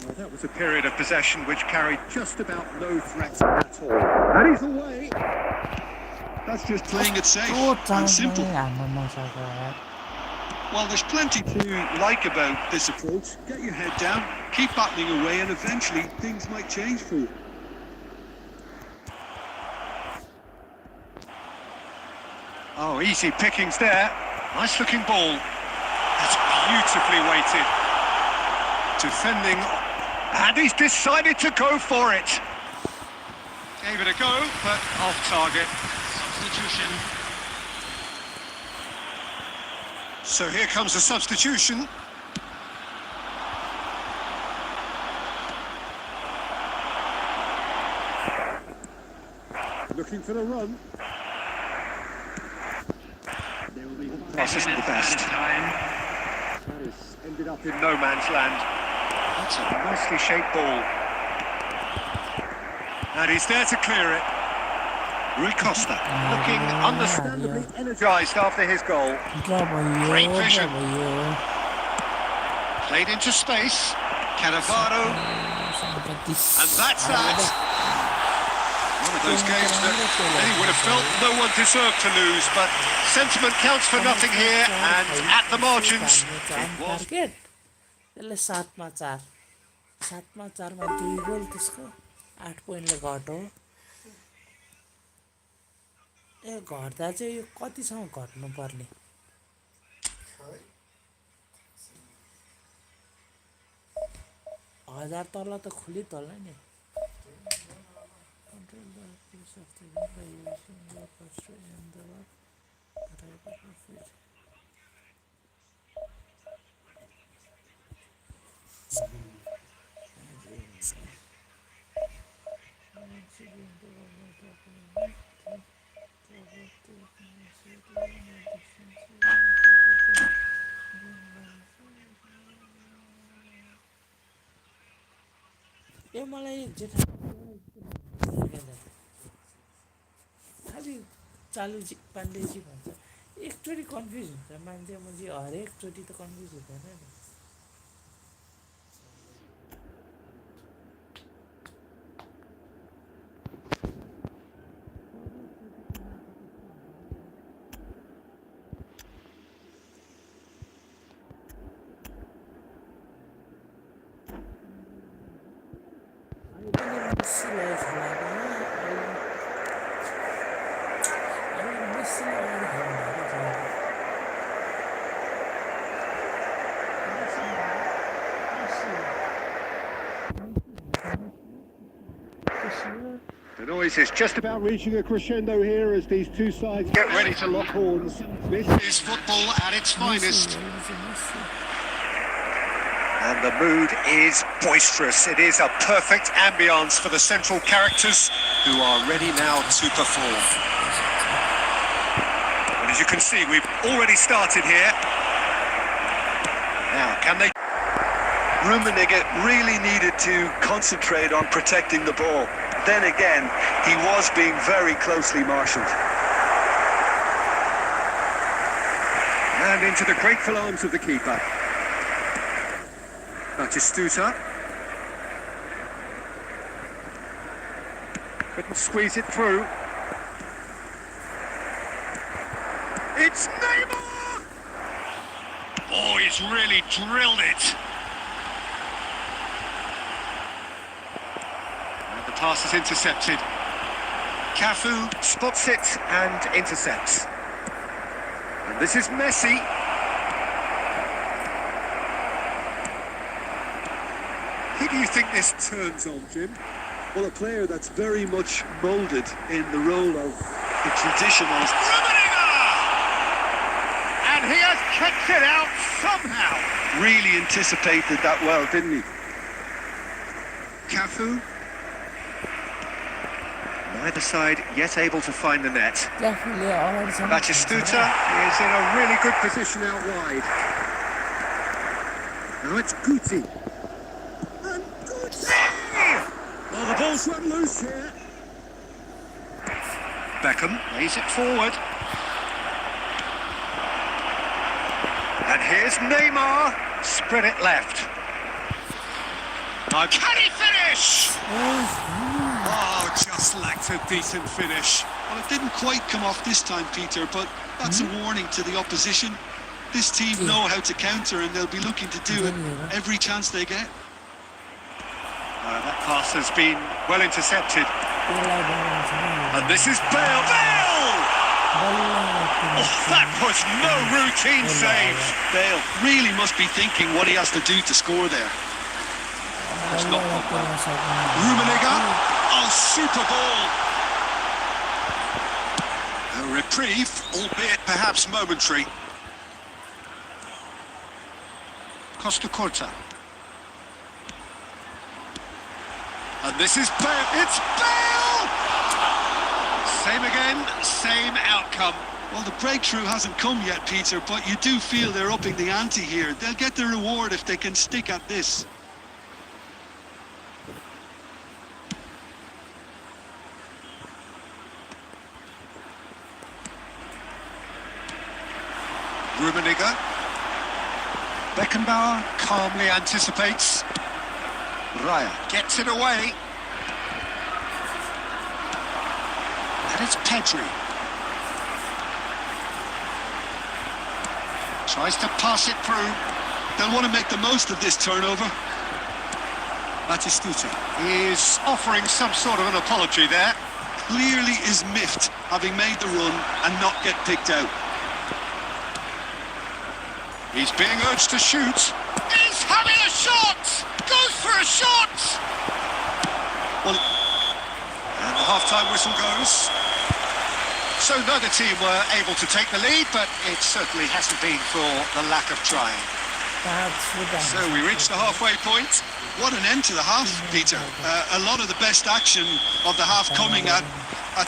Well, that was a period of possession which carried Just about no threats at all. And he's away. That's just playing it safe and simple. Well, there's plenty to like about this approach. Get your head down, keep battling away, and eventually things might change for you. Oh, easy pickings there. Nice looking ball. That's beautifully weighted. Defending, and he's decided to go for it. Gave it a go, but off target. Substitution. So here comes the substitution. Looking for the run. This isn't the best. That has ended up in No man's land. That's a nicely shaped ball. And he's there to clear it. Rui Costa, looking understandably energised after his goal. Great vision. Played into space. Cannavaro. And that's that. One of those games that many would have felt no one deserved to lose, but sentiment counts for nothing here, and at the margins, it was. Target त्यसले 7 मा 4 7 मा 4 मा 2 गोल त्यसको 8 पोइन्टले घट्यो ए घट्दा चाहिँ यो कतिसम्म घट्नु पर्ने 1000 तल त खुली तल नि control the pace of the game by using your posture and the right of your feet. यो मलाई जेठा खालि चालुजी पाण्डेजी भन्छ एकचोटि कन्फ्युज हुन्छ मान्छे म्हणजे हरेकचोटि त कन्फ्युज हुँदैन नि This is just About reaching a crescendo here as these two sides get ready to lock horns. This is football at its finest. Messi. And the mood is boisterous. It is a perfect ambience for the central characters who are ready now to perform. And as you can see, we've already started here. Now, can they... Rummenigge really needed to concentrate on protecting the ball. Then again, he was being very closely marshalled. And into the grateful arms of the keeper. Batistuta. Couldn't squeeze it through. It's Neymar! Oh, he's really drilled it. And the pass is intercepted. Cafu spots it and intercepts. And this is Messi. Who do you think this turns on, Jim? Well, a player that's very much moulded in the role of The traditional Rummenigge! And he has kicked it out somehow. really anticipated that well, didn't he? Cafu. Neither side yet able to find the net. Definitely already some. Batistuta is in a really good position out wide. Now it's Guti. And Guti! Well, the ball's run loose here. Beckham lays it forward. And here's Neymar. Spread it left. Now can he finish? Oh, just lacked a decent finish. Well, it didn't quite come off this time, Peter, but that's a warning to the opposition. This team know how to counter, and they'll be looking to do it every chance they get. That pass has been well intercepted. And this is Bale. Bale! Oh, that was no routine save. Bale really must be thinking what he has to do to score there. It's not Rummenigge. Oh, super ball. A reprieve, albeit perhaps momentary. Costa Corta. And this is Bale. It's Bale! Same again, same outcome. Well, the breakthrough hasn't come yet, Peter, but you do feel they're upping the ante here. They'll get the reward if they can stick at this. Rummenigge. Beckenbauer calmly anticipates. Raya gets it away. And it's Pedri. Tries to pass it through. They'll want to make the most of this turnover. Batistuta is offering some sort of an apology there. Clearly is miffed, having made the run and not get picked out. He's being urged to shoot. He's having a shot! Goes for a shot! Well, and the half-time whistle goes. So neither team were able to take the lead, but it certainly hasn't been for the lack of trying. So we reach the halfway point. what an end to the half, Peter. A lot of the best action of the half coming at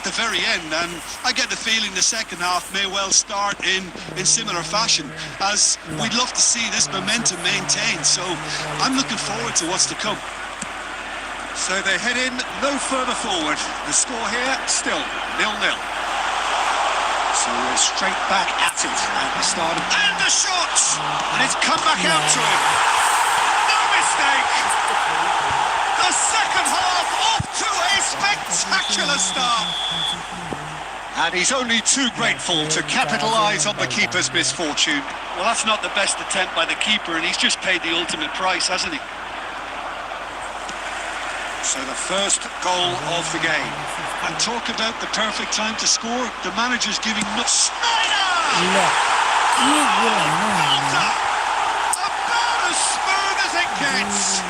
the very end, and I get the feeling the second half may well start in similar fashion, as we'd love to see this momentum maintained. So I'm looking forward to what's to come. So they head in no further forward. The score here still 0-0. So we're straight back at it at the start of... And the shot! And it's come back out to him. No mistake! The second half off to a spectacular start. And he's only too grateful to capitalise on the keeper's misfortune. Well, that's not the best attempt by the keeper, and he's just paid the ultimate price, hasn't he? So the first goal of the game. And talk about the perfect time to score. The manager's giving no... Snyder! About as smooth as it gets.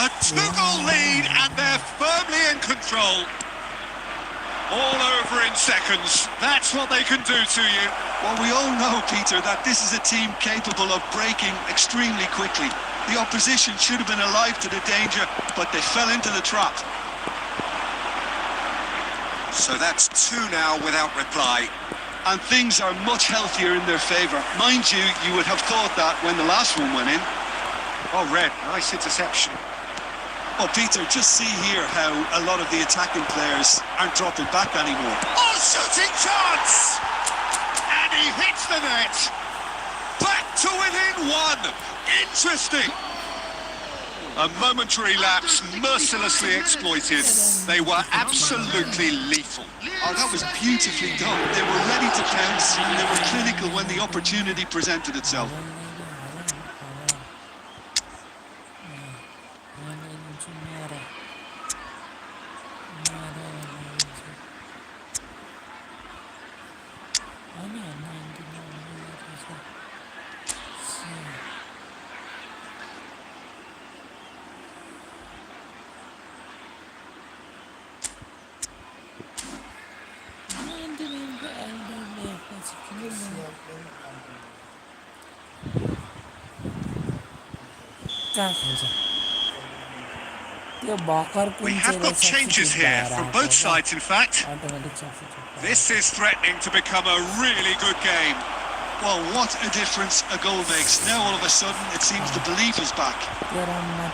A 2-goal lead, and they're firmly in control. All over in seconds. That's what they can do to you. Well, we all know, Peter, that this is a team capable of breaking extremely quickly. The opposition should have been alive to the danger, but they fell into the trap. So that's 2 now without reply. And things are much healthier in their favour. Mind you, you would have thought that when the last one went in. Oh, Red, nice interception. Oh, Peter, just see here how a lot of the attacking players aren't dropping back anymore. Oh, shooting chance! And he hits the net. Back to within 1. Interesting. A momentary lapse mercilessly exploited. They were absolutely lethal. Oh, that was beautifully done. They were ready to pounce and they were clinical when the opportunity presented itself. We have got changes here from both sides, in fact. This is threatening to become a really good game. Well, what a difference a goal makes. Now all of a sudden it seems the belief is back.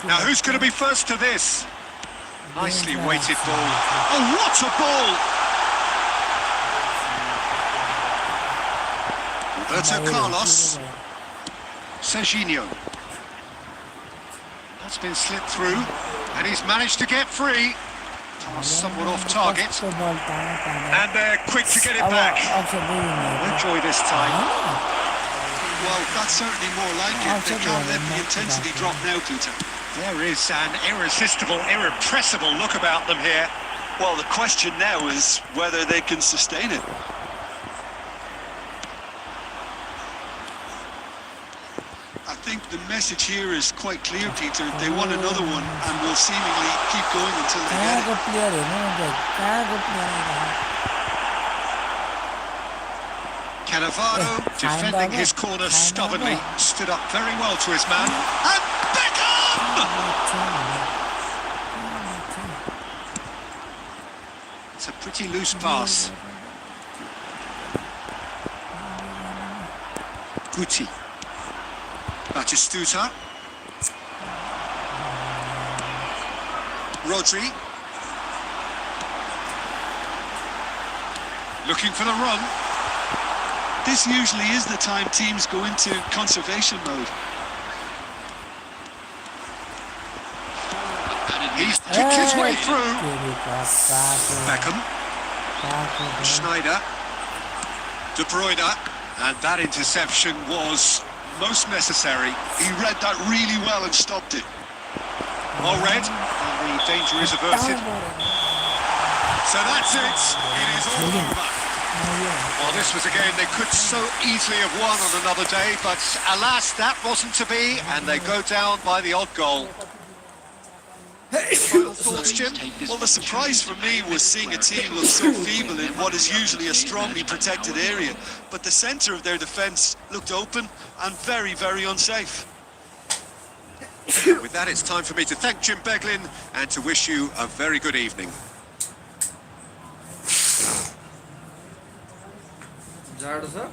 Now who's going to be first to this? Nicely weighted ball. Oh, what a ball! Roberto Carlos. Serginho. That's been slipped through, and he's managed to get free. Somewhat off target. And they're quick to get it back. Enjoy this time. Well, that's certainly more like it. They can't let the intensity drop now, Peter. There is an irresistible, irrepressible look about them here. Well, the question now is whether they can sustain it. I think the message here is quite clear, Peter. They want another one and will seemingly keep going until they get it. Cannavaro, defending his corner stubbornly, stood up very well to his man. And Bikram! It's a pretty loose pass. Guti. Batistuta. Rodri. Looking for the run. This usually is the time teams go into conservation mode. He's picked his way through. Beckham. Schneider. De Bruyne. And that interception was most necessary. He read that really well and stopped it. Well read, and the danger is averted. So that's it. It is all over. Well, this was a game they could so easily have won on another day, but alas, that wasn't to be, and they go down by the odd goal. Final thoughts, Jim? Well, the surprise for me was seeing a team look so feeble in what is usually a strongly protected area. But the centre of their defence looked open and very, very unsafe. With that, it's time for me to thank Jim Beglin and to wish you a very good evening. जाडो छ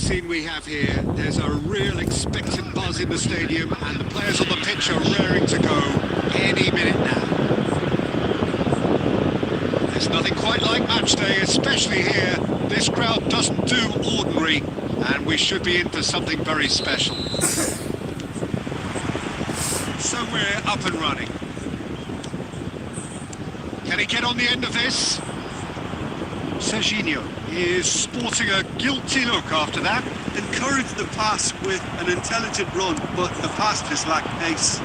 scene we have here. There's a real expectant buzz in the stadium, and the players on the pitch are raring to go any minute now. There's nothing quite like match day, especially here. This crowd doesn't do ordinary, and we should be in for something very special. So we're up and running. Can he get on the end of this? Serginho is sporting a guilty look after that. Encouraged the pass with an intelligent run, but the pass just lacked pace.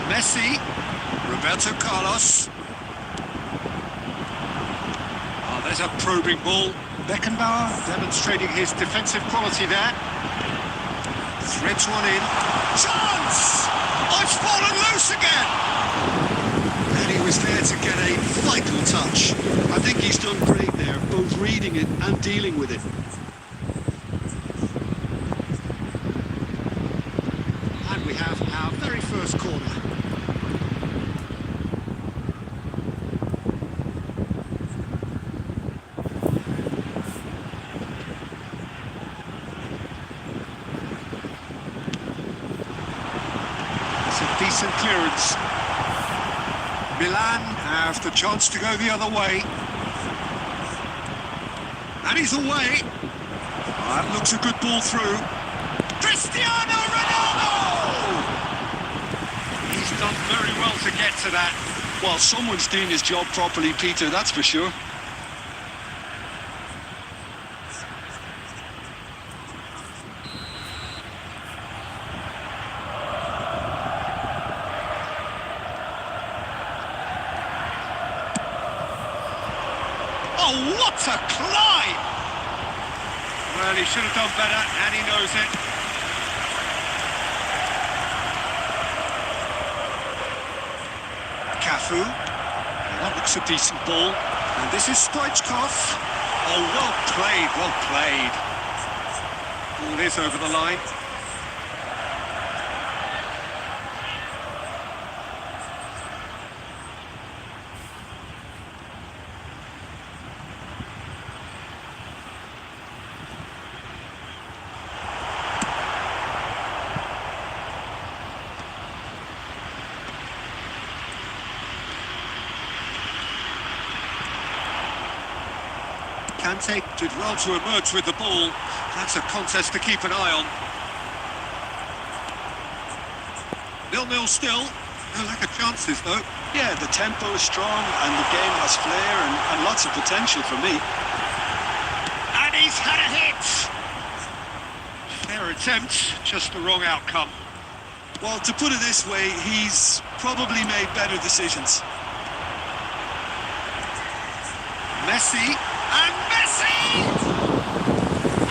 Messi, Roberto Carlos. Oh, there's a probing ball. Beckenbauer demonstrating his defensive quality there. Threads one in. Chance! Oh, it's fallen loose again! And he was there to get a vital touch. I think he's done great there, both reading it and dealing with it. And we have our very first corner. It's a decent clearance. Milan have the chance to go the other way. And he's away. That looks a good ball through. Cristiano Ronaldo! He's done very well to get to that. Well, someone's doing his job properly, Peter, that's for sure. Oh, what a climb! Well, he should have done better, and he knows it. Cafu. Well, that looks a decent ball. And this is Stoichkov. Oh, well played, well played. Ball is over the line. Kante did well to emerge with the ball. That's a contest to keep an eye on. 0-0 still. No lack of chances, though. Yeah, the tempo is strong and the game has flair and lots of potential for me. And he's had a hit! Fair attempt, just the wrong outcome. Well, to put it this way, he's probably made better decisions. Messi, and Messi!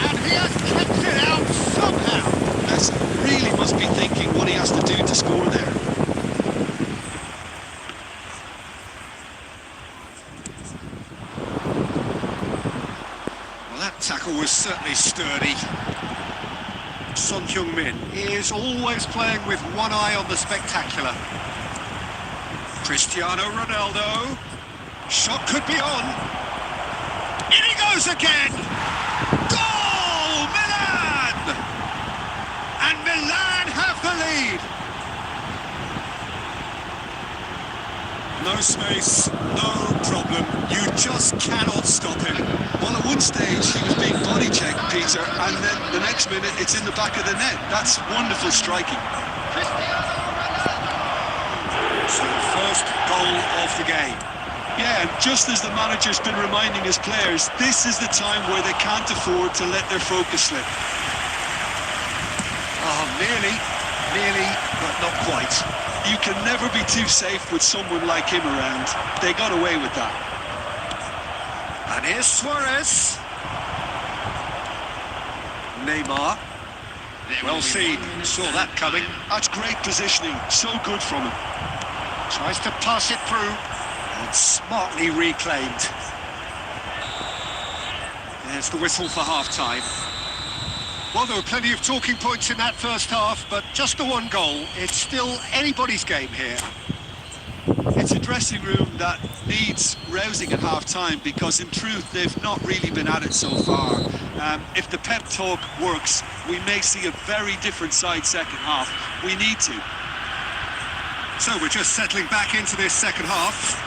And he has kept it out somehow. Messi really must be thinking what he has to do to score there. Well, that tackle was certainly sturdy. Son Heung-min is always playing with one eye on the spectacular. Cristiano Ronaldo. Shot could be on. In he goes again! Goal! Milan! And Milan have the lead! No space, no problem. You just cannot stop him. Well, at one stage he was being body checked, Peter, and then the next minute it's in the back of the net. That's wonderful striking. So the first goal of the game. Yeah, and just as the manager's been reminding his players, this is the time where they can't afford to let their focus slip. Oh, nearly, but not quite. You can never be too safe with someone like him around. They got away with that. And here's Suarez. Neymar. Well seen, saw that coming. That's great positioning, so good from him. Tries to pass it through. And smartly reclaimed. There's the whistle for half-time. Well, there were plenty of talking points in that first half, but just the one goal. It's still anybody's game here. it's a dressing room that needs rousing at half-time because, in truth, they've not really been at it so far. If the pep talk works, we may see a very different side second half. We need to. So we're just settling back into this second half.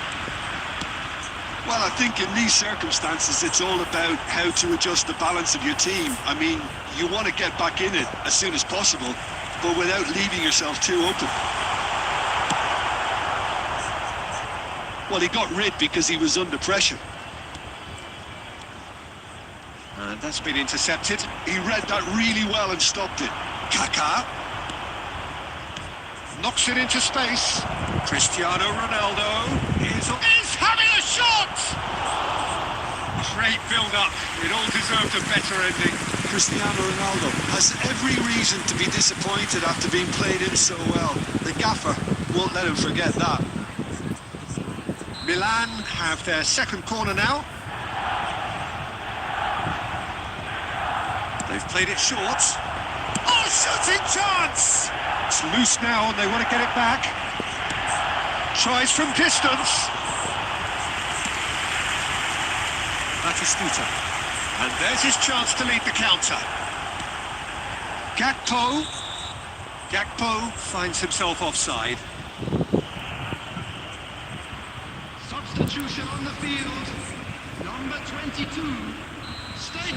Well, I think in these circumstances, it's all about how to adjust the balance of your team. I mean, you want to get back in it as soon as possible, but without leaving yourself too open. Well, he got rid because he was under pressure. And that's been intercepted. He read that really well and stopped it. Kaká knocks it into space. Cristiano Ronaldo is having a shot! Great build-up. It all deserved a better ending. Cristiano Ronaldo has every reason to be disappointed after being played in so well. The gaffer won't let him forget that. Milan have their second corner now. They've played it short. Oh, shooting chance! It's loose now and they want to get it back. Tries from distance. Batistuta. And there's his chance to lead the counter. Gakpo finds himself offside. Substitution on the field. Number 22.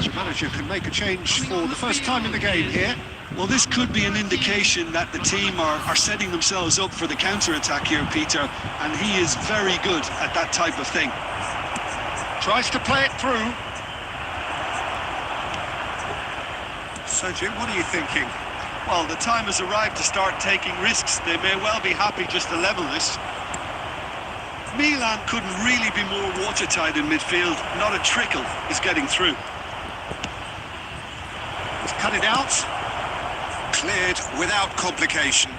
The manager can make a change for the first time in the game here. Well, this could be an indication that the team are setting themselves up for the counter-attack here, Peter, and he is very good at that type of thing. Tries to play it through. So, Jim, what are you thinking? Well, the time has arrived to start taking risks. They may well be happy just to level this. Milan couldn't really be more watertight in midfield. Not a trickle is getting through. He's cut it out. Cleared without complication.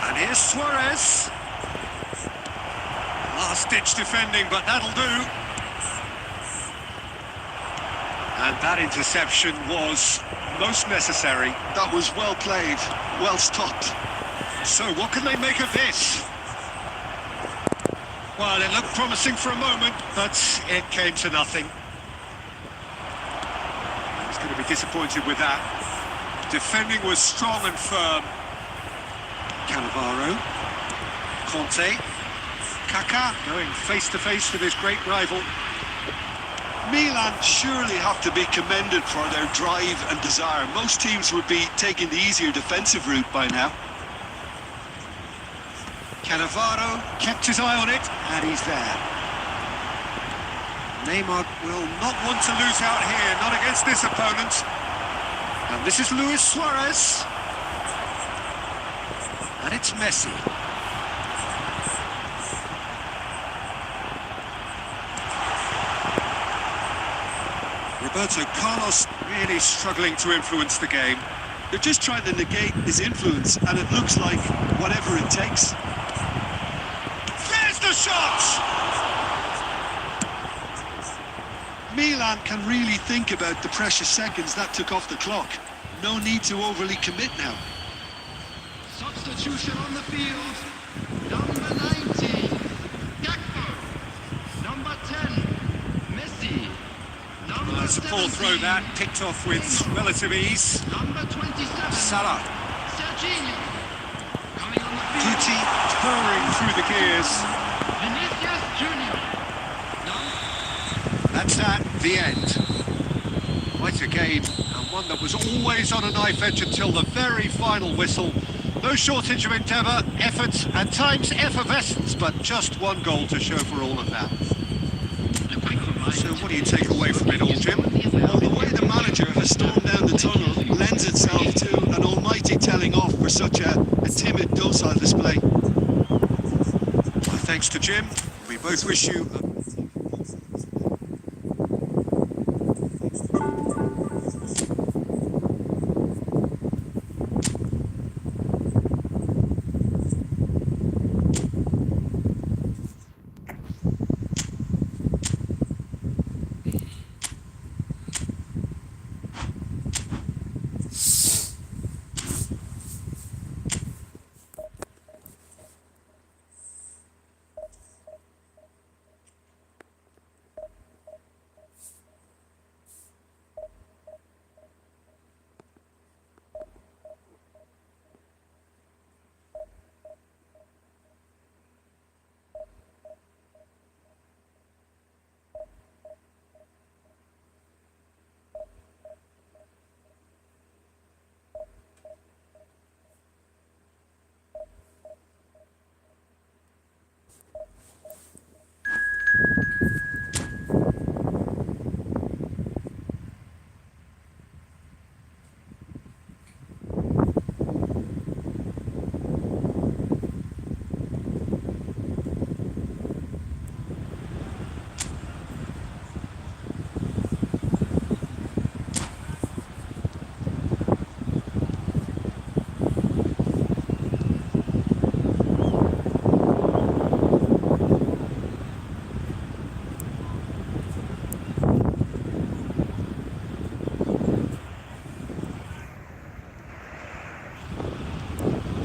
And here's Suarez. Last-ditch defending, but that'll do. And that interception was most necessary. That was well played, well stopped. So what can they make of this? Well, it looked promising for a moment, but it came to nothing. He's going to be disappointed with that. Defending was strong and firm. Cannavaro. Conte. Kaká going face-to-face with his great rival. Milan surely have to be commended for their drive and desire. Most teams would be taking the easier defensive route by now. Cannavaro kept his eye on it, and he's there. Neymar will not want to lose out here, not against this opponent. And this is Luis Suarez. And it's Messi. Roberto Carlos really struggling to influence the game. They're just trying to negate his influence, and it looks like whatever it takes. There's the shot! Milan can really think about the precious seconds that took off the clock. No need to overly commit now. Substitution on the field. Number 19, Gakpo. Number 10, Messi. Number It's a full 17, throw that, picked off with relative ease. Number 27, Salah. Serginho. Coming on the field. Guti purring through the gears. Vinicius Junior. That's at the end. Quite a game, and one that was always on a knife edge until the very final whistle. No shortage of endeavour, effort, and times effervescence, but just one goal to show for all of that. So what do you take away from it all, Jim? Well, the way the manager has stormed down the tunnel lends itself to an almighty telling off for such a timid, docile display. Well, thanks to Jim. We both wish you a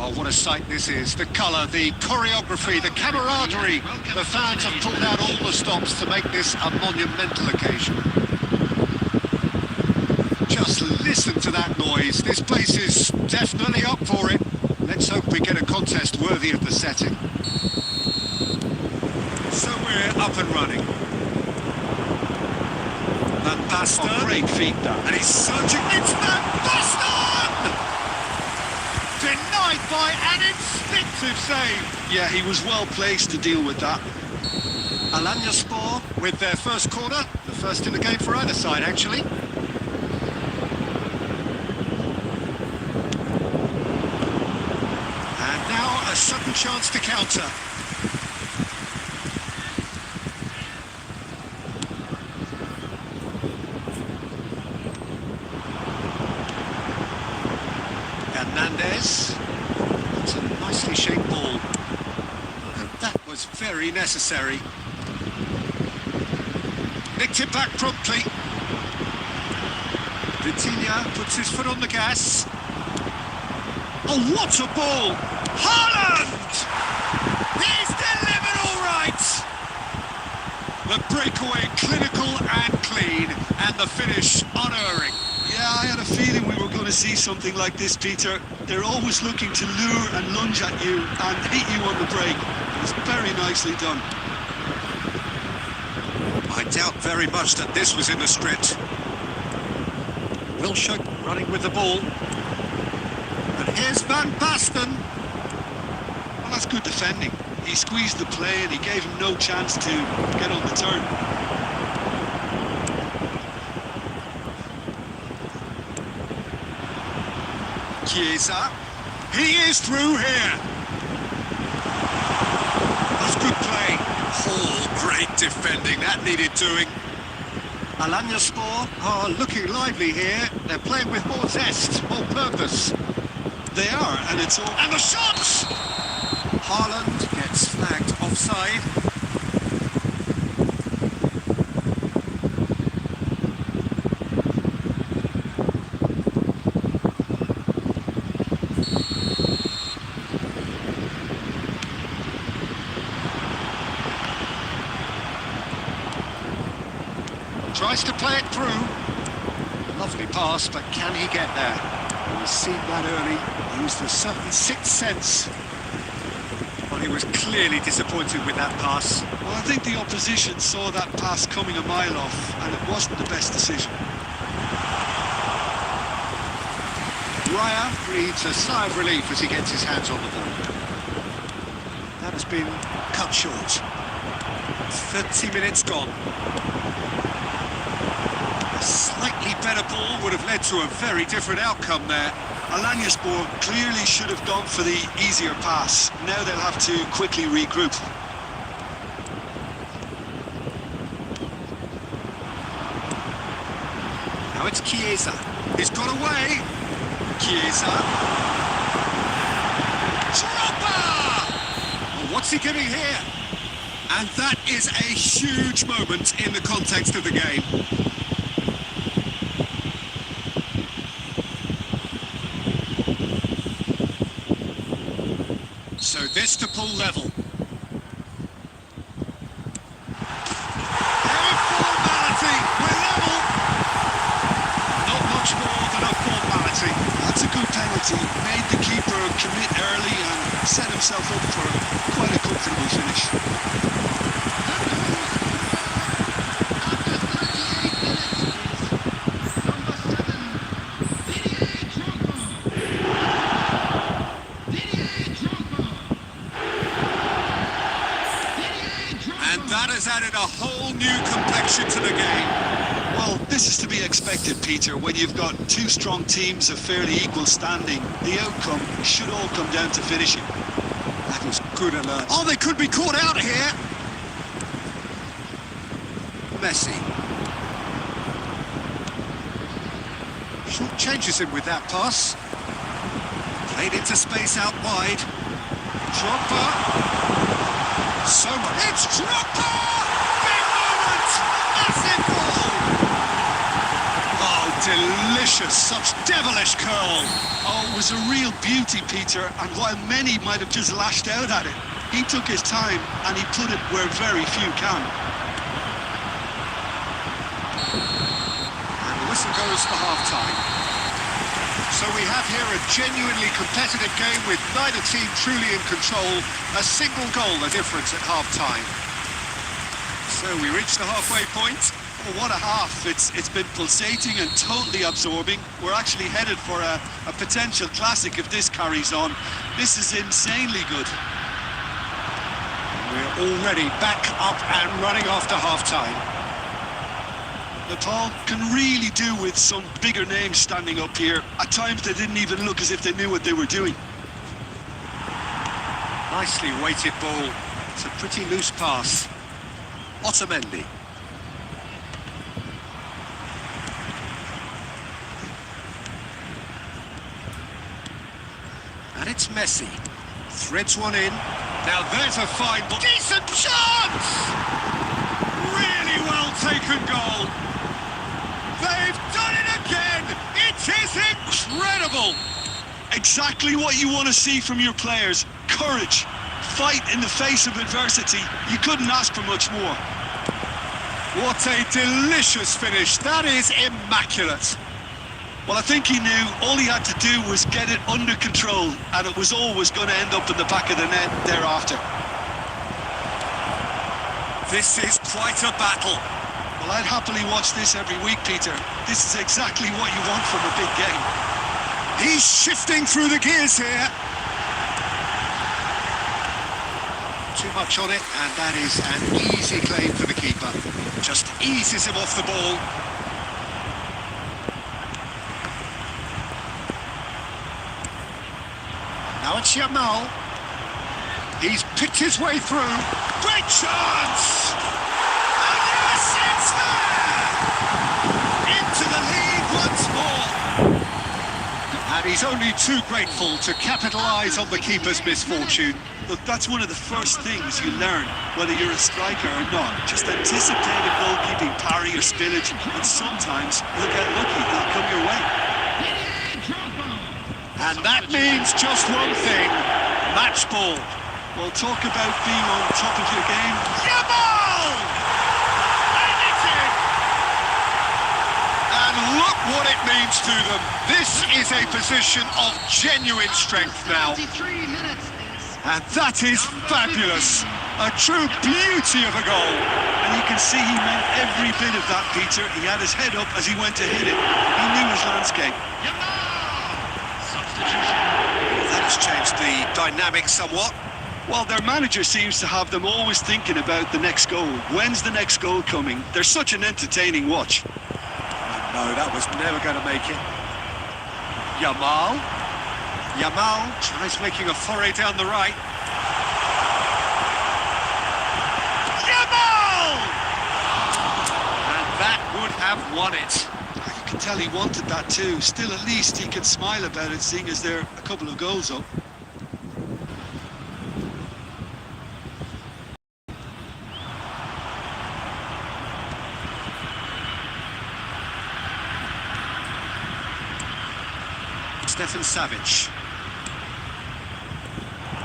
Oh, what a sight this is. The colour, the choreography, the camaraderie. The fans have pulled out all the stops to make this a monumental occasion. Just listen to that noise. This place is definitely up for it. Let's hope we get a contest worthy of the setting. So we're up and running. Van Basten. Oh, great feet, that. And he's surging. It's Van Basten! Denied by an instinctive save. Yeah, he was well placed to deal with that. Alanyaspor with their first corner. The first in the game for either side, actually. A sudden chance to counter. Hernandez. It's a nicely shaped ball. And that was very necessary. Nicked it back promptly. Vitinha puts his foot on the gas. Oh, what a ball! Haaland! He's delivered all right! The breakaway clinical and clean, and the finish unerring. Yeah, I had a feeling we were going to see something like this, Peter. They're always looking to lure and lunge at you and hit you on the break. It's very nicely done. I doubt very much that this was in the script. Wilshere running with the ball. And here's Van Basten. Well, that's good defending. He squeezed the play and he gave him no chance to get on the turn. Chiesa. He is through here. That's good play. Oh, great defending. That needed doing. Alanyaspor are looking lively here. They're playing with more zest, more purpose. They are, and it's all... And the shots! Haaland gets flagged offside. Tries to play it through. Lovely pass, but can he get there? He's seen that early. He used a certain sixth sense. Well, he was clearly disappointed with that pass. Well, I think the opposition saw that pass coming a mile off, and it wasn't the best decision. Raya breathes a sigh of relief as he gets his hands on the ball. That has been cut short. 30 minutes gone. A slightly better ball would have led to a very different outcome there. Alanyaspor clearly should have gone for the easier pass. Now they'll have to quickly regroup. Now it's Chiesa. He's got away. Chiesa. Dropper! Well, what's he giving here? And that is a huge moment in the context of the game. So this to pull level. Formality, we're level. Not much more than a formality. That's a good penalty. Made the keeper commit early and set himself up for quite a comfortable finish. That has added a whole new complexion to the game. Well, this is to be expected, Peter. When you've got two strong teams of fairly equal standing, the outcome should all come down to finishing. That was good alert. Oh, they could be caught out here. Messi. Short changes him with that pass. Played into space out wide. Drogba. So much. It's Drogba! Big moment! Massive goal! Oh delicious, such devilish curl. Oh, it was a real beauty, Peter, and while many might have just lashed out at it, he took his time and he put it where very few can. And the whistle goes for half-time. So we have here a genuinely competitive game with neither team truly in control. A single goal the difference at half-time. So we reach the halfway point. Oh, what a half. It's been pulsating and totally absorbing. We're actually headed for a potential classic if this carries on. This is insanely good. We're already back up and running after half-time. Nepal can really do with some bigger names standing up here. At times they didn't even look as if they knew what they were doing. Nicely weighted ball. It's a pretty loose pass. Otamendi. And it's Messi. Threads one in. Now there's a fine ball. Decent chance! Really well taken goal. They've done it again! It is incredible! Exactly what you want to see from your players. Courage. Fight in the face of adversity. You couldn't ask for much more. What a delicious finish. That is immaculate. Well, I think he knew all he had to do was get it under control, and it was always going to end up in the back of the net thereafter. This is quite a battle. Well, I'd happily watch this every week, Peter. This is exactly what you want from a big game. He's shifting through the gears here. Too much on it, and that is an easy claim for the keeper. Just eases him off the ball. Now it's Yamal. He's picked his way through. Great chance! And yes, it's there! Into the lead once more. And he's only too grateful to capitalise on the keeper's misfortune. Look, that's one of the first things you learn, whether you're a striker or not. Just anticipate a goalkeeping parry or spillage, and sometimes you'll get lucky. They'll come your way. And that means just one thing, match ball. Well, talk about being on top of your game. Yamal! And it's in! And look what it means to them. This is a position of genuine strength now. And that is fabulous. A true beauty of a goal. And you can see he meant every bit of that, Peter. He had his head up as he went to hit it. He knew his landscape. That has changed the dynamic somewhat. Well, their manager seems to have them always thinking about the next goal. When's the next goal coming? They're such an entertaining watch. No, that was never going to make it. Yamal. Yamal tries making a foray down the right. Yamal! And that would have won it. You can tell he wanted that too. Still, at least he can smile about it, seeing as they're a couple of goals up. Stefan Savic.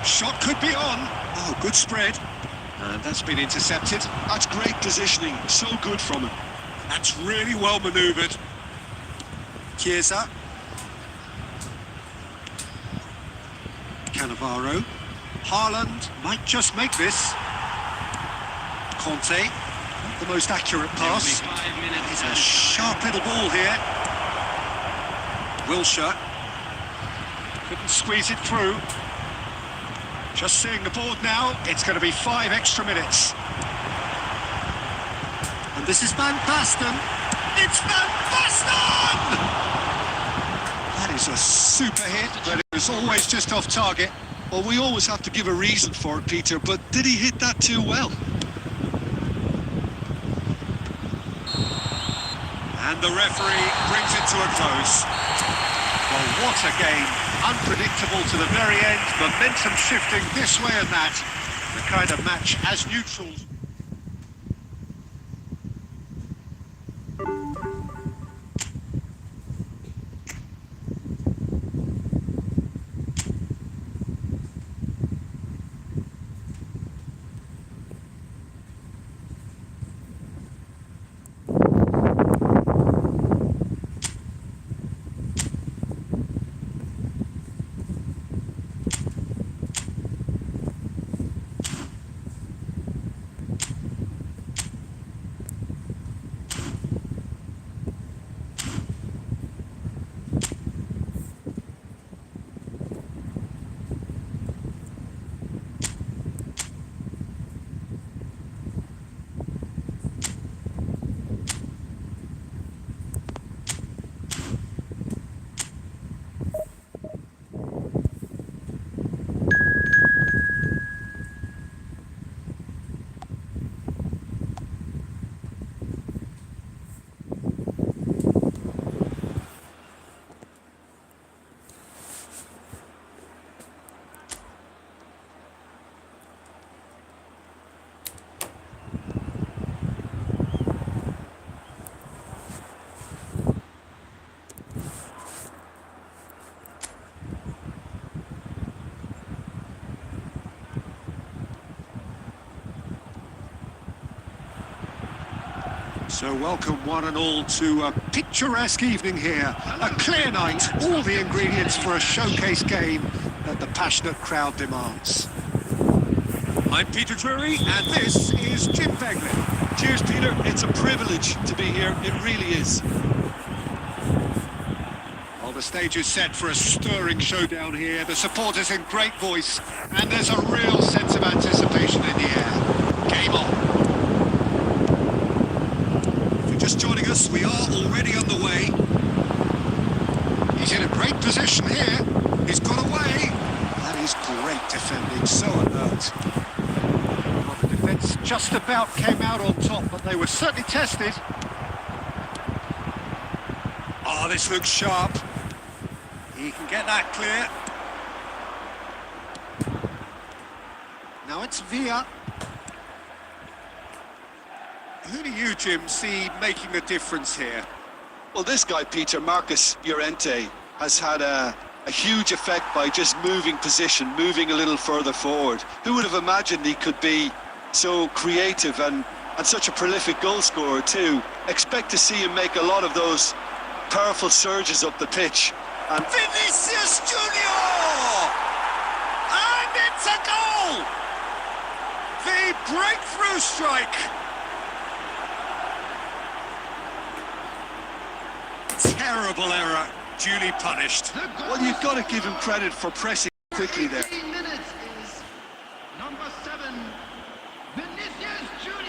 Shot could be on. Oh, good spread. And that's been intercepted. That's great positioning. So good from him. That's really well manoeuvred. Chiesa. Cannavaro. Haaland might just make this. Conte. Not the most accurate pass. It's a sharp little ball here. Wilshere. Couldn't squeeze it through. Just seeing the board now, it's going to be 5 extra minutes. And this is Van Basten. It's Van Basten! That is a super hit, but it was always just off target. Well, we always have to give a reason for it, Peter, but did he hit that too well? And the referee brings it to a close. Well, what a game. Unpredictable to the very end, momentum shifting this way and that. The kind of match as neutrals. So welcome one and all to a picturesque evening here. A clear night, all the ingredients for a showcase game that the passionate crowd demands. I'm Peter Drury and this is Jim Beglin. Cheers, Peter. It's a privilege to be here. It really is. Well, the stage is set for a stirring showdown here. The supporters in great voice and there's a real sense of anticipation in the air. Game on. Just joining us, we are already on the way. He's in a great position here. He's got away. That is great defending, so alert. Well, the defence just about came out on top, but they were certainly tested. Oh, this looks sharp. He can get that clear. Now it's Villa. Who do you, Jim, see making the difference here? Well, this guy, Peter, Marcus Llorente, has had a huge effect by just moving position, moving a little further forward. Who would have imagined he could be so creative and such a prolific goal scorer too? Expect to see him make a lot of those powerful surges up the pitch. And Vinicius Junior! And it's a goal! The breakthrough strike! Terrible error, duly punished. Well, you've got to give him credit for pressing quickly there. 18 minutes is number 7, Vinicius Junior.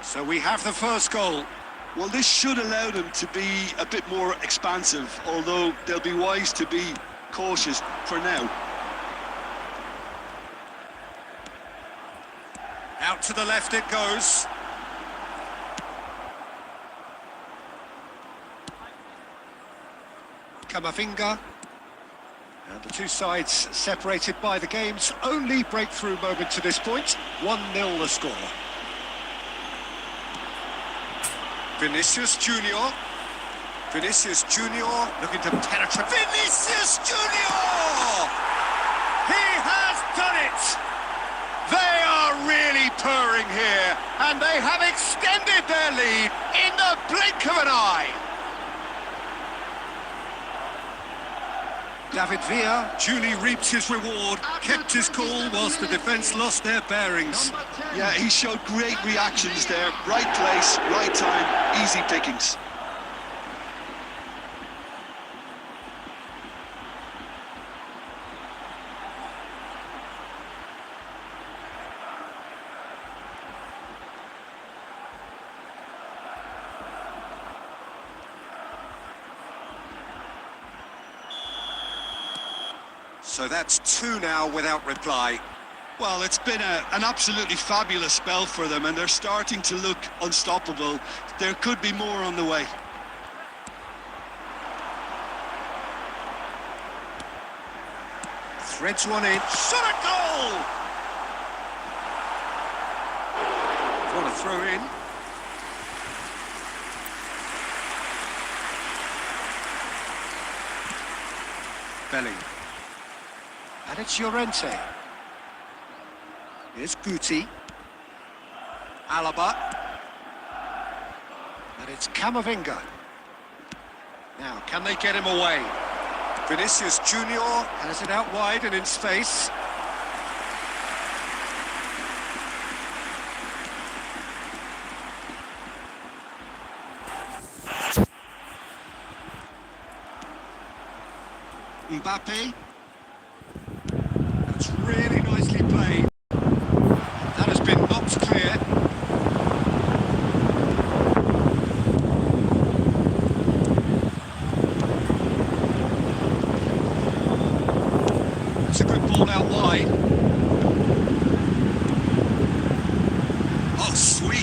So we have the first goal. Well, this should allow them to be a bit more expansive, although they'll be wise to be cautious for now. Out to the left it goes. Camavinga. And the two sides separated by the game's only breakthrough moment to this point. 1-0 the score. Vinicius Junior. Vinicius Junior looking to penetrate. Vinicius Junior! He has done it! They are really purring here, and they have extended their lead in the blink of an eye. David Villa duly reaps his reward, kept his cool whilst the defence lost their bearings. Yeah, he showed great reactions there. Right place, right time, easy pickings. So that's 2 now without reply. Well, it's been an absolutely fabulous spell for them, and they're starting to look unstoppable. There could be more on the way. Threads one in. Shot a goal! What a throw in. Belling. And it's Llorente. Here's Guti. Alaba. And it's Camavinga. Now, can they get him away? Vinicius Junior has it out wide and in space. Mbappe. That's really nicely played. That has been knocked clear. That's a good ball out wide. Oh, sweet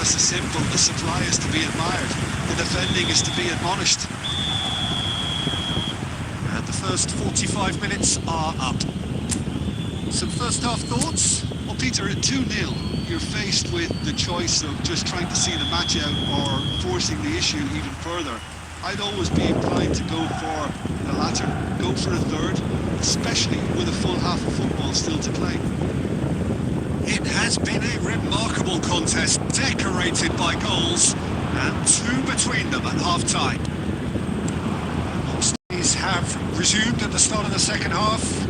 just as simple. The supply is to be admired. The defending is to be admonished. And the first 45 minutes are up. Some first half thoughts? Well, Peter, at 2-0, you're faced with the choice of just trying to see the match out or forcing the issue even further. I'd always be inclined to go for the latter. Go for a third, especially with a full half of football still to play. It has been a remarkable contest, decorated by goals, and 2 between them at half-time. These have resumed at the start of the second half.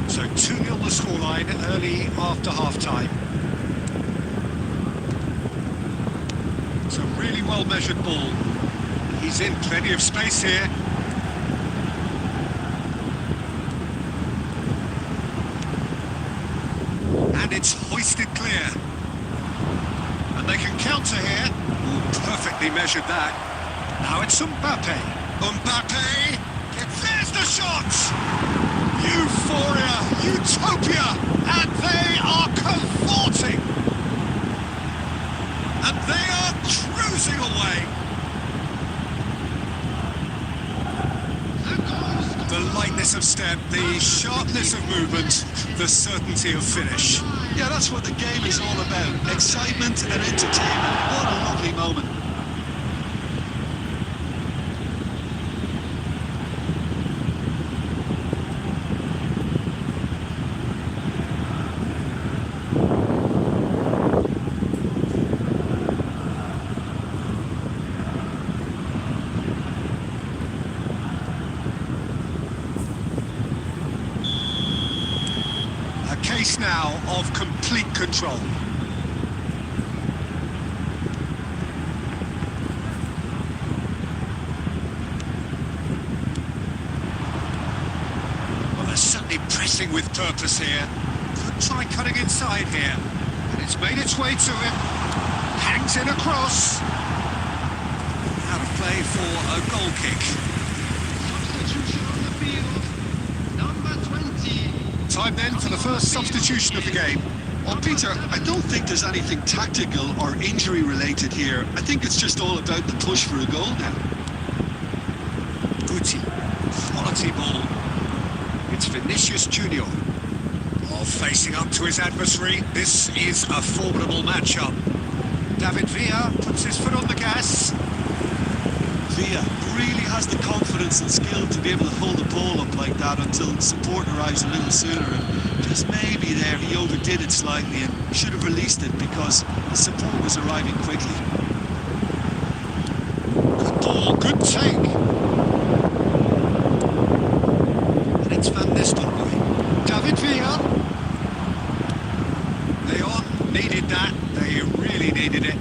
So 2-0 the scoreline early after half-time. It's a really well-measured ball. He's in plenty of space here. And it's hoisted clear. And they can counter here. Ooh, perfectly measured that. Now it's Mbappe. Mbappe! There's the shot! Euphoria, utopia, and they are cavorting. And they are cruising away. The lightness of step, the sharpness of movement, the certainty of finish. Yeah, that's what the game is all about. Excitement and entertainment. What a lovely moment. Case now of complete control. Well, they're certainly pressing with purpose here. Could try cutting inside here. And it's made its way to him. Hangs in across. Out of play for a goal kick. Substitution on the field. Number 20. Time then for the first substitution of the game. Well, Peter, I don't think there's anything tactical or injury related here. I think it's just all about the push for a goal now. Guti, quality ball. It's Vinicius Junior. Oh, facing up to his adversary. This is a formidable matchup. David Villa puts his foot on the gas. Villa really has the confidence and skill to be able to hold the ball up like that until support arrives a little sooner. And just maybe there he overdid it slightly and should have released it because the support was arriving quickly. Good ball, good take. And it's Van Nistelrooy. David Villa. Leon needed that. They really needed it.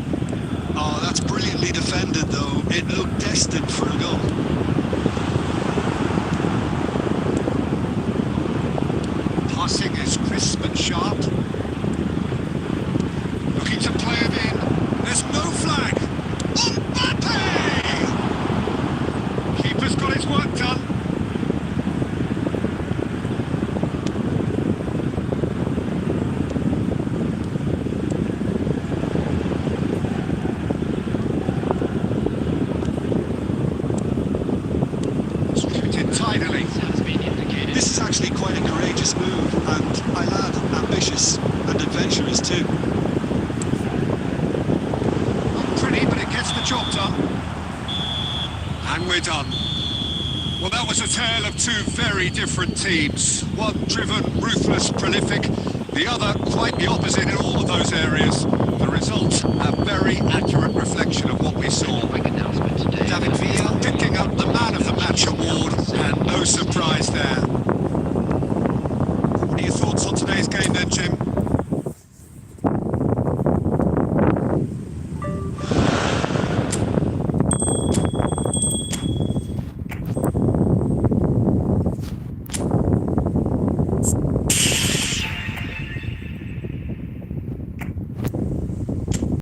Oh, that's brilliantly defended, though. It looked destined for a goal. Passing is crisp and sharp. Looking to play it in. There's no flag. Mbappe! Keeper's got his work done. This is actually quite a courageous move, and my lad, ambitious and adventurous too. Not pretty, but it gets the job done. And we're done. Well, that was a tale of two very different teams. One driven, ruthless, prolific. The other quite the opposite in all of those areas. The result, a very accurate reflection of what we saw. David Villa picking up the Man of the Match award, and no surprise there. What are your thoughts on today's game then, Jim?